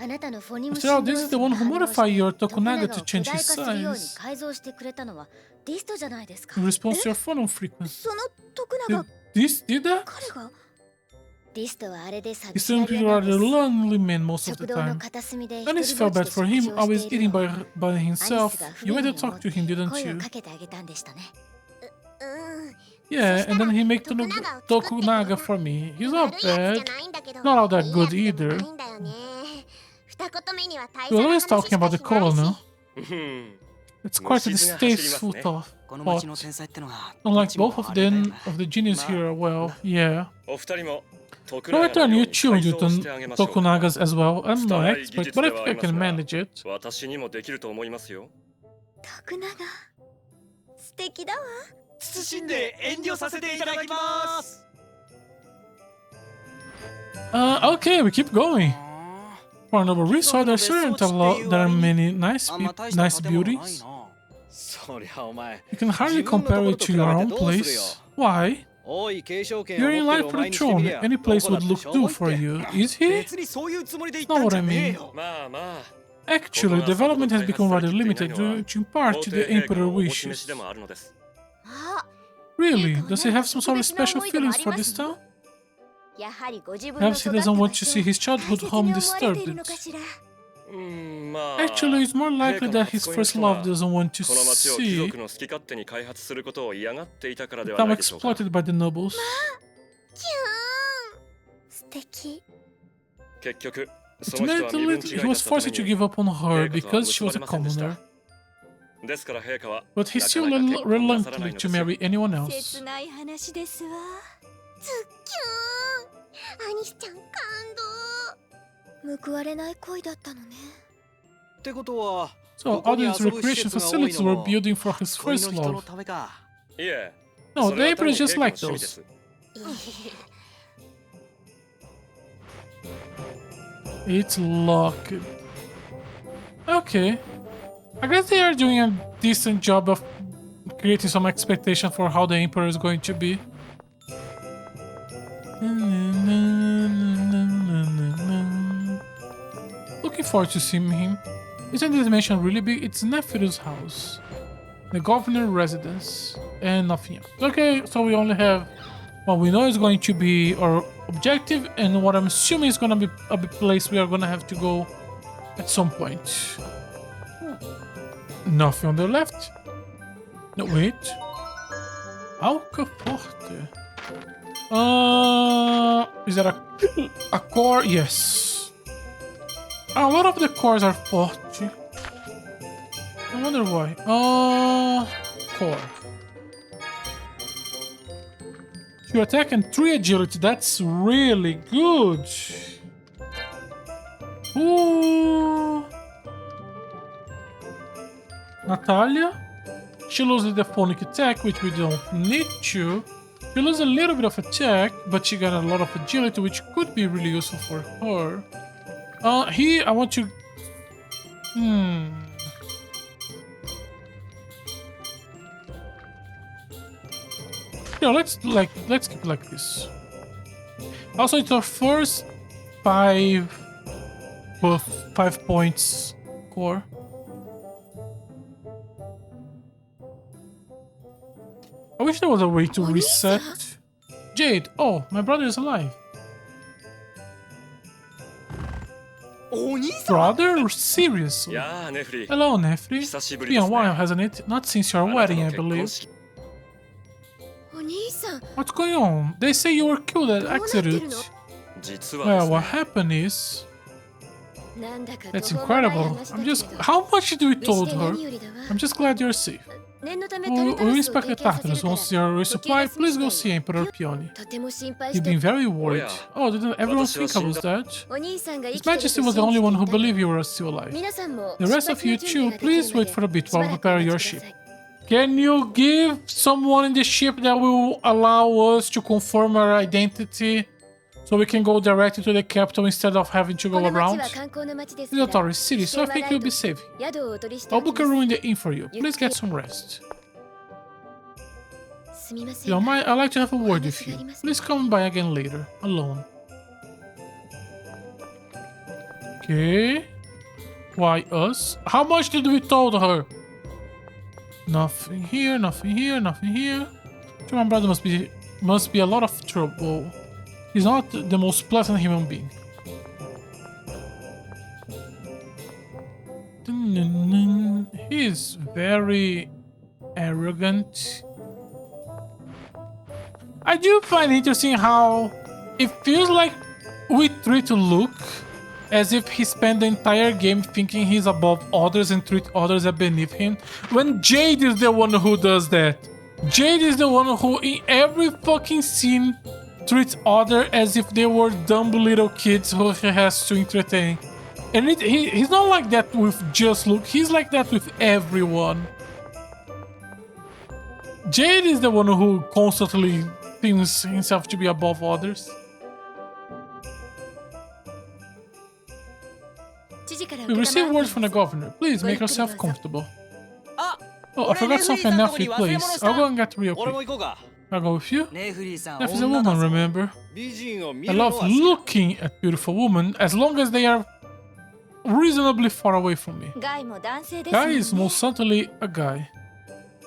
あなたのフォニム After all, this is the one who modified your Tokunaga to change his するように size 改造してくれたのはディストじゃないですか in response to your phone frequency. その徳永 This did that? 彼がディストはあれで He 寂 seemed しが to り be 屋なん rather です lonely man most of 食 the 堂の time. 片隅で Anis 一人 felt ぼっ bad ち for で him, 食事を always してい eating るのを by アニ himself. スが不 You 便 went に to 思 talk っ to て him, didn't 声を you? かけてあげたんでしたね Yeah, and then he made Tokunaga for me. He's not bad. Not all that good either. 二言目には大 He 佐 was の always 話し talking か about the しないし colonel. うん It's quite a distasteful ね thought. この町の But 天才ってのは unlike both of あれだよ them, な of the genius here, well, yeah. お二人も徳 No, 永 I turn のよ you うに chewing 改 you 造してあげましょう Tokunagas as well. I'm no 二人 expert, but I think I can 技 manage it. 私にもできると思いますよ徳永素敵だわ謹んで遠慮させていただきます Okay, we keep going. For a noble resort, there are many nice, あんま大した nice 建物ない beauties. なそりゃお前 You can hardly compare it to your own place. Why? 王位継承権 You're を in 持って line るお for 前 the にしてみ throne. りゃ Any place どこだ would って look しょぼ do いって for you. Is he? 別にそういうつもりで言ったん Not じ what ゃ I ねえ mean. よまあまあ Actually, development has become rather limited due in part 皇 to 帝 the 陛下 Emperor のお示 wishes. しでもあるのです あ Really? Does he have some sort of special feelings for this town? やはりご自分の Perhaps he doesn't want to see his childhood home disturbed. うんまあ Actually, it's more likely that his first love doesn't want to この町を貴 see 族の好き勝手に開発することを嫌がっていたからでは become ないでしょうか exploited by the nobles. 素敵結局その人は身分 Ultimately, 違い he だっ was た forced た to めに give up on her 陛下とは because she 結 was ば a れませんでした commoner. ですから陛下は But he な still かなか結婚なさらない reluctant の to ですよ marry anyone else. 切ない話ですわズッキューンアニスちゃん感動報われない恋だったのねってことは So, ここに audience 遊ぶ施 recreation 設が多い facilities の were も building for his 恋 first の人の love. ためかいえ No, それは the 多 Emperor 分 is just 陛下の like 趣味 those. です It's locked. Okay. I guess they are doing a decent job of creating some expectation for how the Emperor is going to be. Looking forward to seeing him. Isn't this mansion really big? It's Nephil's house. The governor residence. And nothing else. Okay, so we only have what we know is going to be our objective and what I'm assuming is going to be a place we are going to have to go at some point. Nothing on the left. No, wait. Alca Forte. Is that a core? Yes. A lot of the cores are Forte. I wonder why. Core. 2 attack and 3 agility. That's really good. Ooh. Natalia. She loses the phonic attack, which we don't need to. She loses a little bit of attack, but she got a lot of agility, which could be really useful for her. Here I want to. Yeah, let's keep it like this. Also, it's our first 5 points core. I wish there was a way to reset. Jade, oh, my brother is alive. Brother? Seriously? やあネフリ Hello, Nefri. 久しぶ It's り been で a す while, ね hasn't it? Not since your あなた wedding, の I 結婚 believe. 式お兄さん What's going on? They say you were killed at どうなってるの？ Exodus. 実はで Well, す what ね happened is... なんだか That's 途方もない incredible. 話だ I'm けれ just... ど How much did we 無事 told で her? 何よりだわ I'm just glad you're safe. 念のため We'll タルタロスを inspect the 経験させ Tartarus るから once you're resupplied. Please go see Emperor Pioni. とても心配 You've して been very worried. Oh, didn't everyone think I was dead? お兄さんが生 His きてると Majesty was the 信 only じて one い who た believed you were still alive. 皆さんも The rest 出 of 発 you の準備 too, ができる please ま wait で for a bit しば while ら I くお prepare 待 your ちく ship. ださい Can you give someone in the ship that will allow us to confirm our identity so we can go directly to the capital instead of having to こ go の町 around? は観光の町です It's か a ら tourist city, so I think you'll be safe. 宿をお取りして I'll おき book a ま room す in the inn for you. Please get some rest. すみませ You ん don't が mind? I'd like to have a word with you. Please come by again later, alone. Okay. Why us? How much did we told her? Nothing here, nothing here, nothing here. So my brother must be a lot of trouble. He's not the most pleasant human being. He's very arrogant. I do find interesting how it feels like we treat Luke as if he spent the entire game thinking he's above others and treat others as beneath him, when Jade is the one who does that. Jade is the one who in every fucking scene treats others as if they were dumb little kids who he has to entertain. And he's not like that with just Luke, he's like that with everyone. Jade is the one who constantly thinks himself to be above others. 知事から We 承 received ってい word ます from the governor. Please make yourself comfortable. Oh, I forgot something, Nephi, please. I'll go and get real 俺も quick. 行こうか I'll go with you. ネフリーさん Nephi's a 女だ woman, ぞ remember? 美人を見 I るの love は好き looking at beautiful women as long as they are reasonably far away from me. ガイも男性ですもん Guy ね is most certainly a guy.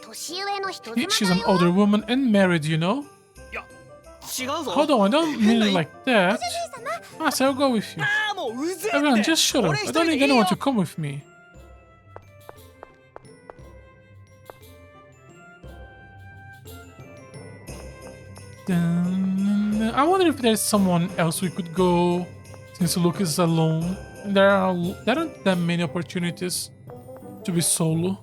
年上の人 She's an older woman and married, you know? 違うぞ Hold on, I don't mean it like that. Ah, so I'll go with you. ああもううぜえ Everyone, って just shut up. 俺 I 一 don't 人で need いいよ anyone to come with me. I wonder if there's someone else we could go since Luke is alone. There aren't that many opportunities to be solo.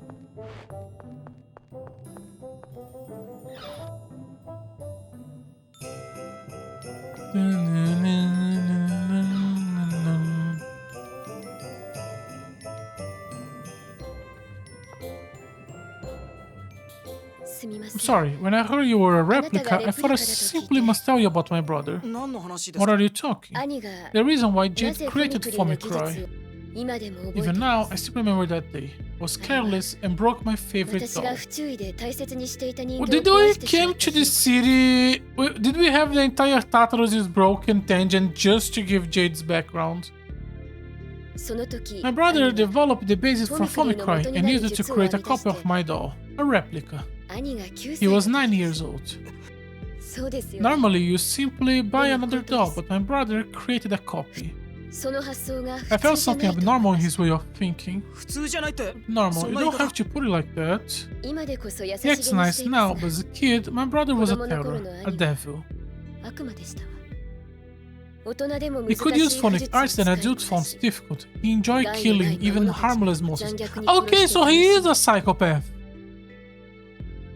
I'm sorry, when I heard you were a replica, I thought I simply must tell you about my brother. 何の話です What か are you talking? 兄が The reason why な Jade ぜフォニ created クリの Foamy 技術 Cry. を今でも覚えて Even い now, ま I す still remember that day. Was careless and broke my favorite 私が doll. 不注意で大切にしていた人 Well, 形 did を we 壊してしま came った to the 日 city? Did we have the entire Tartarus' broken tangent just to give Jade's background? その時 My brother 兄が developed the basis for Foamy Foamy Cry Cry and used it to create a copy of my doll, a replica. 兄が9 He was 歳 9 years old. そうですよね Normally, you simply buy another doll, but my brother created a copy. I felt something abnormal in his way of thinking. 普通じゃないって Normal, そん you な言い don't 方 have to put it like that. 今でこそ優し He acts nice now, but as a kid, my brother was a 子供の頃 terror, の a 兄 devil. 悪魔でしたわ。大人でも難 He し could い use 武 phonic 術を arts 使 that い adults こ found なし difficult. He enjoyed 害の killing ない even 魔物たち harmless を monsters. 残虐に殺 Okay, して so he 楽 is し a psychopath.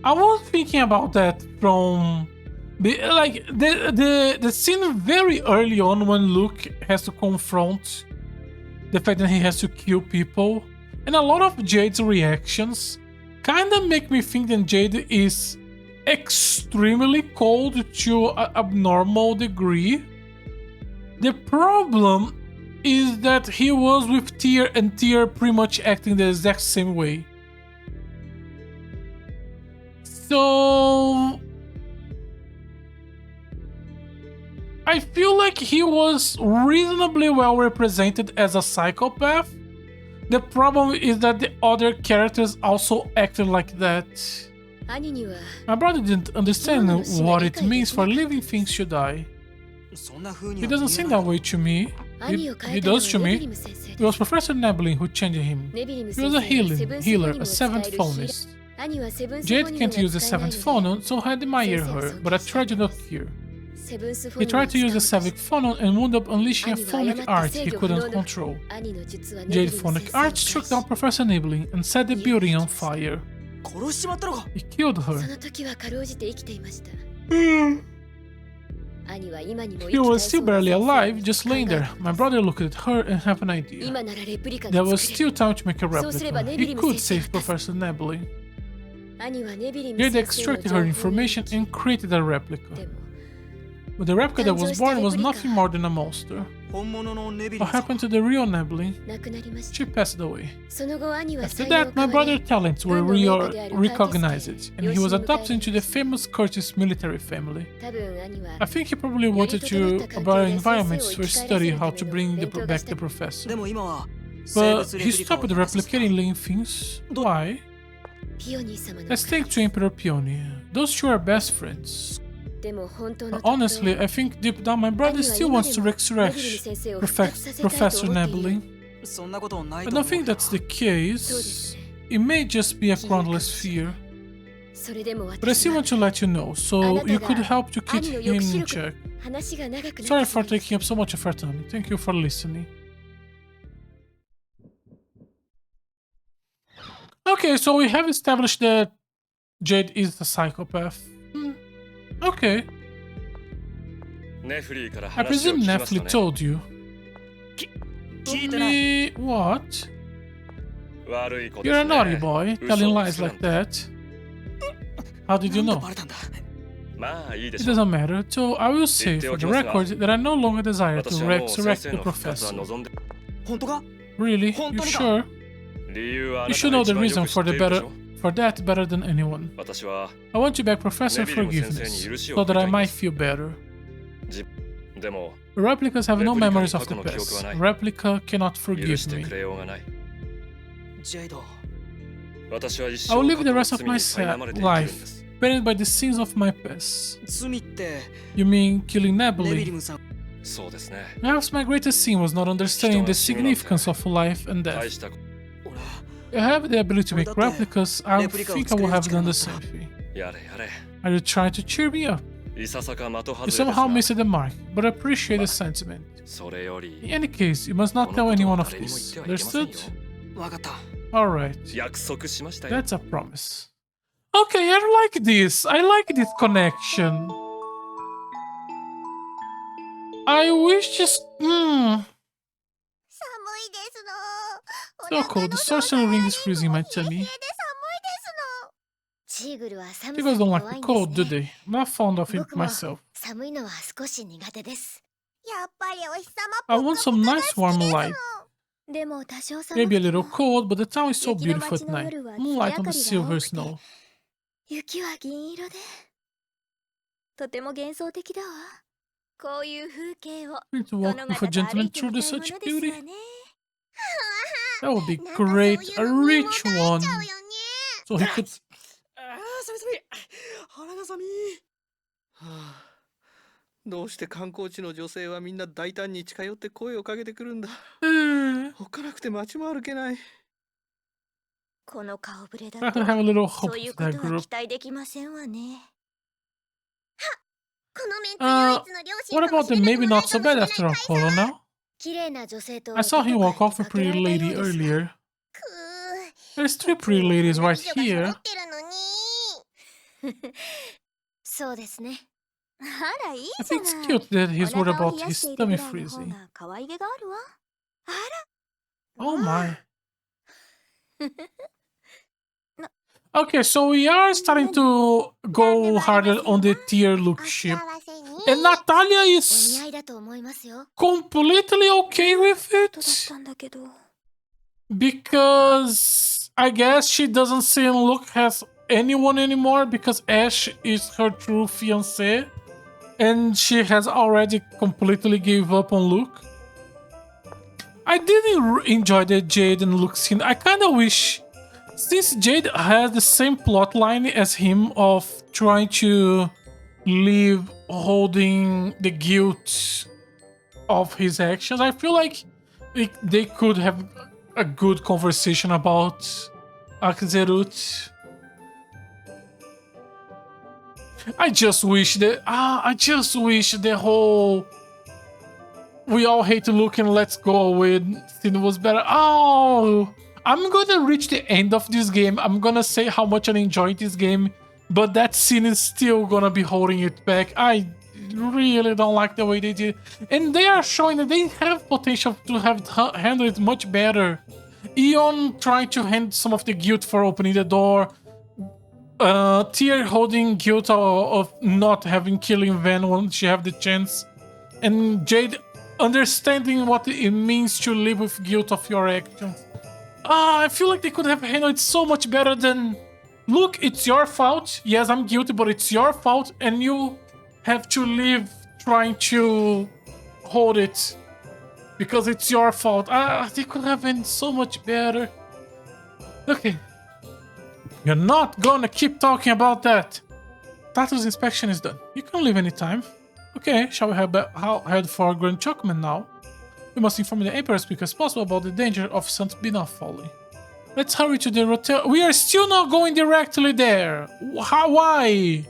I was thinking about that from the scene very early on when Luke has to confront the fact that he has to kill people, and a lot of Jade's reactions kind of make me think that Jade is extremely cold to an abnormal degree. The problem is that he was with Tyr, and Tyr pretty much acting the exact same way. So I feel like he was reasonably well represented as a psychopath. The problem is that the other characters also acted like that. 兄には My brother didn't understand what it means for living things to die. そんな風に He は doesn't 見え seem ない that way to me. 兄を He 変えたのは does to ネビリ me. ム先生 It で was Professor Neblin who changed him. ネビリム He 先 was 生 a はセブンスフォ healer, ニ a ムを使 seventh えるヒーラー phonist. 兄はセブンスフォ Jade ニム can't が use the 使えない seventh の phonon, so I admire her, but I tried to not cure. セブンスフォ He ニムを tried to 使お use う the とし Savic phonon and wound up unleashing a 兄は phonic 誤って art 制 he 御不能 couldn't の control. 兄の術はネビリ Jade ム phonic 先生 art に struck 対 down し Professor Nibbling and set the building on fire. 殺しちまったのか He killed そ her. の時はかろうじて生きていました兄は今にも He 生き was 絶え still そうな barely 先生 alive, に just 考え laying て there. いま My す brother looked at her and have an idea. 今ならレプリカ There が was 作れ still る time to make a So replica. すれば He Nebilim could先生 save が助 Professor Nibbling. 兄はネビリム Jade 先生の extracted 情 her 報に information 生き and created a replica. でも But the replica that was born was 誕生したレプリカ。 nothing more than a monster. 本物のネビリ What ムさん happened to the real Nibbling? 亡くなりました She passed away. その後兄は After 才能を that, my 買われ brother's talents were 軍の名家である recognized, and he was 養子に迎え adopted into the famous Curtis military family. 多分兄は I think he probably wanted to a better environments to study how to bring back the professor. でも今は But he stopped replicating living things. Why? ピオニー様の Let's take to Emperor Peony. Those two are best friends. でも本当の Honestly, I think deep down my brother still wants to resurrect Professor Nibbling. そんなことない I と don't 思う think that's the case. It may just be a groundless fear. それでも But I 私 still は want to let you know, so you could help to keep him in check. 話が長くなって Sorry しま for いました taking up so much of your time. Thank you for listening. Okay, so we have established that Jade is a psychopath. Okay. ネフリーから I 話を presume 聞きま Netflix したね told you. 聞いてない Me what? 悪い子で You're す a ね naughty boy, 嘘 telling を lies つくなん like て that. How did you なんで know? バレたんだまあいいで It しょう doesn't matter, so I will say for the record that I no longer desire 私 to はもう resurrect 先生 the の復活は professor. 望んで 本当か Really? You 本当にか sure? 理由はあ You なた should が know 一 the 番よ reason く知 for っているでしょ that better than anyone. 私は I want you back, Professor, forgiveness, so that I might feel better. でも The replicas have no Replica memories of the 過去の記憶 past. はない。 Replica cannot 許 forgive して me. くれようがないジェイド私は一 I 生 will 過 live 去 the の rest of 罪 my に苛まれて生きるんで life す burdened by the sins of my past. 罪って You mean killing ネビリ Nebuli? ムさんそうですね Perhaps my greatest sin was not understanding the significance of life and 大 death. したこ俺 I have the ability to make replicas. I think I will have done the same thing. やれやれ Are you trying to cheer me up? いささか的外 You れです somehow が missed the mark, but I appreciate the sentiment. それより In any case, you must not こ tell のこと anyone は of 誰にも言っ this. てはいけませんよ Understood? わかった Alright. 約束しましたよ That's a promise. Okay, I like this. I like this connection. I wish just. 寒いですの So cold. The sorcery ring is freezing my tummy. チーグルは寒 You さ guys に don't 弱 like い the んです cold, do ね they? I'm not fond of it 僕も myself. 寒いのは少し苦手ですやっぱりお日様 I want some nice warm light. でも多少寒 Maybe a くて little も cold, but the town is so 雪の beautiful 街 at の night. 夜は Moonlight on the 月明 silver かりが多くて snow. 雪は銀色でとても幻想的だわこういう風景を Going to 殿 walk 方 with a と歩 gentleman いて through み the たいも such のです beauty. わね That would be なんかそう great. いう A のにも rich 抱い one. ちゃうよね So he could. ああ寒い寒い腹が寒いはあどうして観光地の女性はみんな大胆に近寄って声をかけてくるんだ。 おっかなくて街も歩けない。この顔ぶれだ I と could have a little そ hope ういう for こ that とは group. 期待できませんわね。このメンツ唯一の両親 What かも about しれ them? なく Maybe もない not か so もしれ bad ない after all, 大佐。 Polo now. 綺麗な女性と I saw him どこ walk か off a へ出かけら pretty れた lady ようです。 earlier. く There's ー three pretty ladies 女 right 美女が揃 here. ってるのに。そうですね。あらいい I じゃ think it's ない。 cute that he's お worried 腹を about 冷や his しているぐ tummy らいの方 freezing. が可愛げがあるわ。あら。 Oh わあ my. Okay, so we are starting to go harder on the tier お look 幸 ship. せに。 And Natalia お似 is 合いだと思いますよ。 completely okay with ことだっ it. たんだけど。 Because I guess she doesn't see and look as anyone anymore because Ash is her true fiance and she has already completely gave up on Luke. I didn't enjoy the Jade and Luke scene. I kind of wish, since Jade has the same plot line as him of trying to live holding the guilt of his actions, I feel like they could have a good conversation about Akzerut. I just wish the whole we all hate Luke and let's go away scene was better. Oh, I'm gonna reach the end of this game. I'm gonna say how much I enjoyed this game, but that scene is still gonna be holding it back. I really don't like the way they did, and they are showing that they have potential to have handled it much better. Eon trying to hand some of the guilt for opening the door. Tyr holding guilt of not having killing Van when she have the chance, and Jade understanding what it means to live with guilt of your actions. I feel like they could have handled it so much better than, look, it's your fault. Yes, I'm guilty, but it's your fault, and you have to live trying to hold it because it's your fault. They could have been so much better. Okay. You're not gonna keep talking about that. Status inspection is done. You can leave anytime. Okay, shall we head for Grand Chokman now? We must inform the Emperor as quick as possible about the danger of St. Bina falling. Let's hurry to the hotel. We are still not going directly there. Why?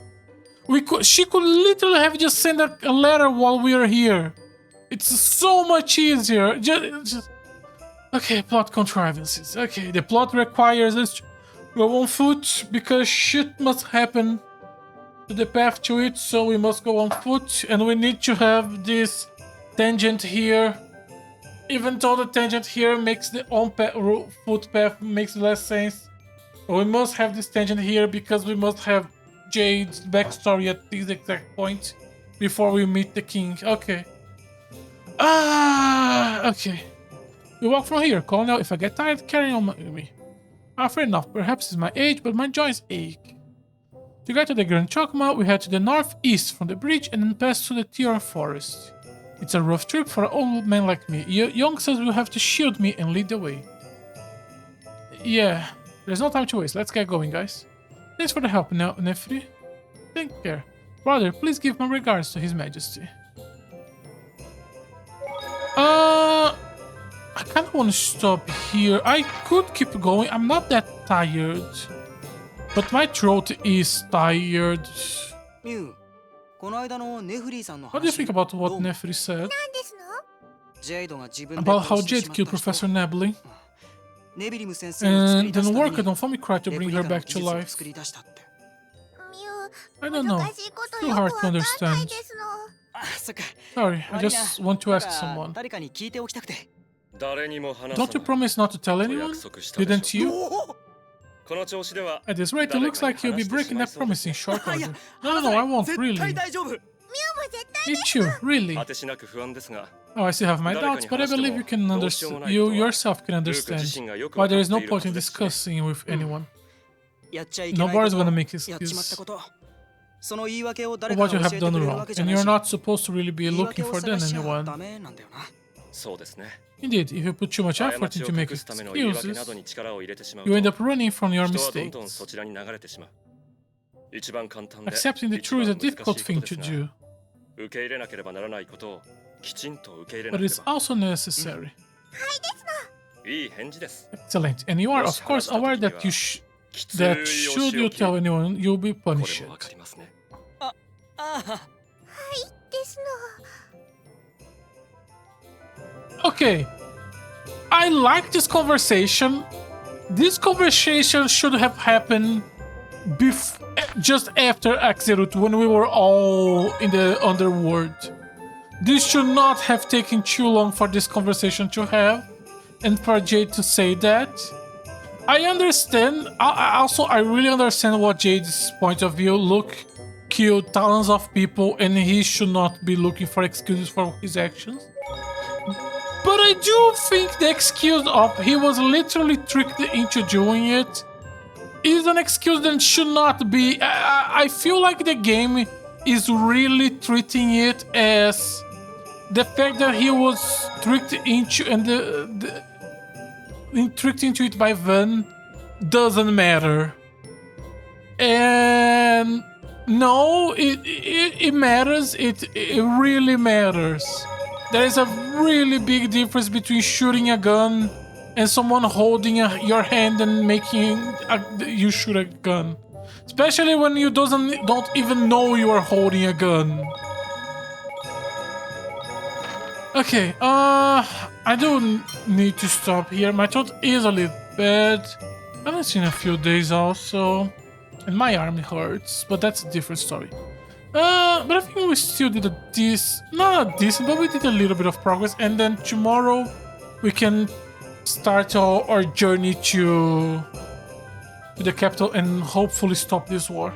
She could literally have just sent a letter while we are here. It's so much easier. Okay, plot contrivances. Okay, the plot requires us to go on foot because shit must happen to the path to it, so we must go on foot, and we need to have this tangent here. Even though the tangent here makes the foot path makes less sense, we must have this tangent here because we must have Jade's backstory at this exact point before we meet the king. Okay. Okay. We walk from here. Colonel, if I get tired, carry on with me. Fair enough. Perhaps it's my age, but my joints ache. To get to the Grand Chokma, we head to the northeast from the bridge and then pass through the Tior forest. It's a rough trip for an old man like me. Youngsters will have to shield me and lead the way. Yeah, there's no time to waste. Let's get going, guys. Thanks for the help, Nefri. Take care. Brother, please give my regards to His Majesty. I kind of want to stop here. I could keep going. I'm not that tired. But my throat is tired. What do you think about what Nefri said? なんですの？ About how Jade killed Professor Nebly? And then worked on Famicry to bring her back to life. ミュ I ウ、 don't know. 難しいこと Too よく hard わ to かんない understand. ですの。あ、そっか。 Sorry, I just want to ask someone. 誰かに聞いておきたくて。誰にも話さ Don't you ない promise not to tell と anyone? 約束したでしょ Didn't you? この調子では At this rate, it looks like you'll be breaking that promise in short order. No, I won't 絶 really. 対大丈夫。ミュウも絶対 Me too, really. 果てしなく不安ですが Oh, I still have my 誰か doubts, に but I 話して believe も you can どうしようも understand. ない You ことは yourself can ルーク understand 自身がよくわ why か there っ is て no いるは point ず in ですし discussing with anyone. やっちゃいけないこ Nobody's と gonna make やっちまったこ excuses と。その言い訳を誰 for か what が you 教 have えて done くれるわ wrong, けじゃ and ない you're し。 not supposed to really be 言い looking 訳を for 探 that し in ちゃ anyone. ダメなんだよな。そうですね Indeed, if you put too much 過 effort ちを into making 隠すための言い訳など excuses, に力を入れてしまうと you 人 end up running from your はどんどん mistakes. そちらに流れてしまう一番簡単で Accepting the 一 truth is 番 a 難しい difficult こと thing です to が do. 受け入れなければならないことをきちんと受け入れ but なけれ it's ば。 also necessary. いい返事です。 Excellent. And you are, of course, aware that that should you tell anyone, you'll be これ punished. もわかりますね。ああですの Okay. I like this conversation. This conversation should have happened just after Axerut, when we were all in the underworld. This should not have taken too long for this conversation to have, and for Jade to say that. I understand. I really understand what Jade's point of view. Luke killed thousands of people, and he should not be looking for excuses for his actions. But I do think the excuse of he was literally tricked into doing it is an excuse that should not be. I feel like the game is really treating it as the fact that he was tricked into and tricked into it by Van doesn't matter. And no, it matters. It really matters. There is a really big difference between shooting a gun and someone holding your hand and making you shoot a gun, especially when you don't even know you are holding a gun. Okay, I do need to stop here. My throat is a little bad. I haven't seen a few days also, and my arm hurts, but that's a different story. But I think we still did not decent, but we did a little bit of progress, and then tomorrow we can start our journey to the capital and hopefully stop this war.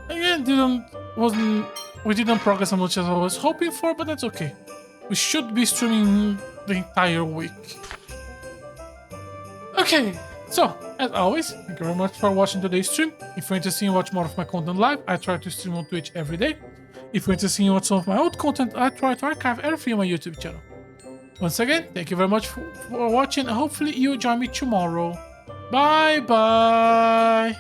Again, we didn't progress as much as I was hoping for, but that's okay. We should be streaming the entire week. Okay, so as always, thank you very much for watching today's stream. If you're interested in watch more of my content live, I try to stream on Twitch every day. If you're interested in watch some of my old content, I try to archive everything on my YouTube channel. Once again, thank you very much for watching, and hopefully you join me tomorrow. Bye bye!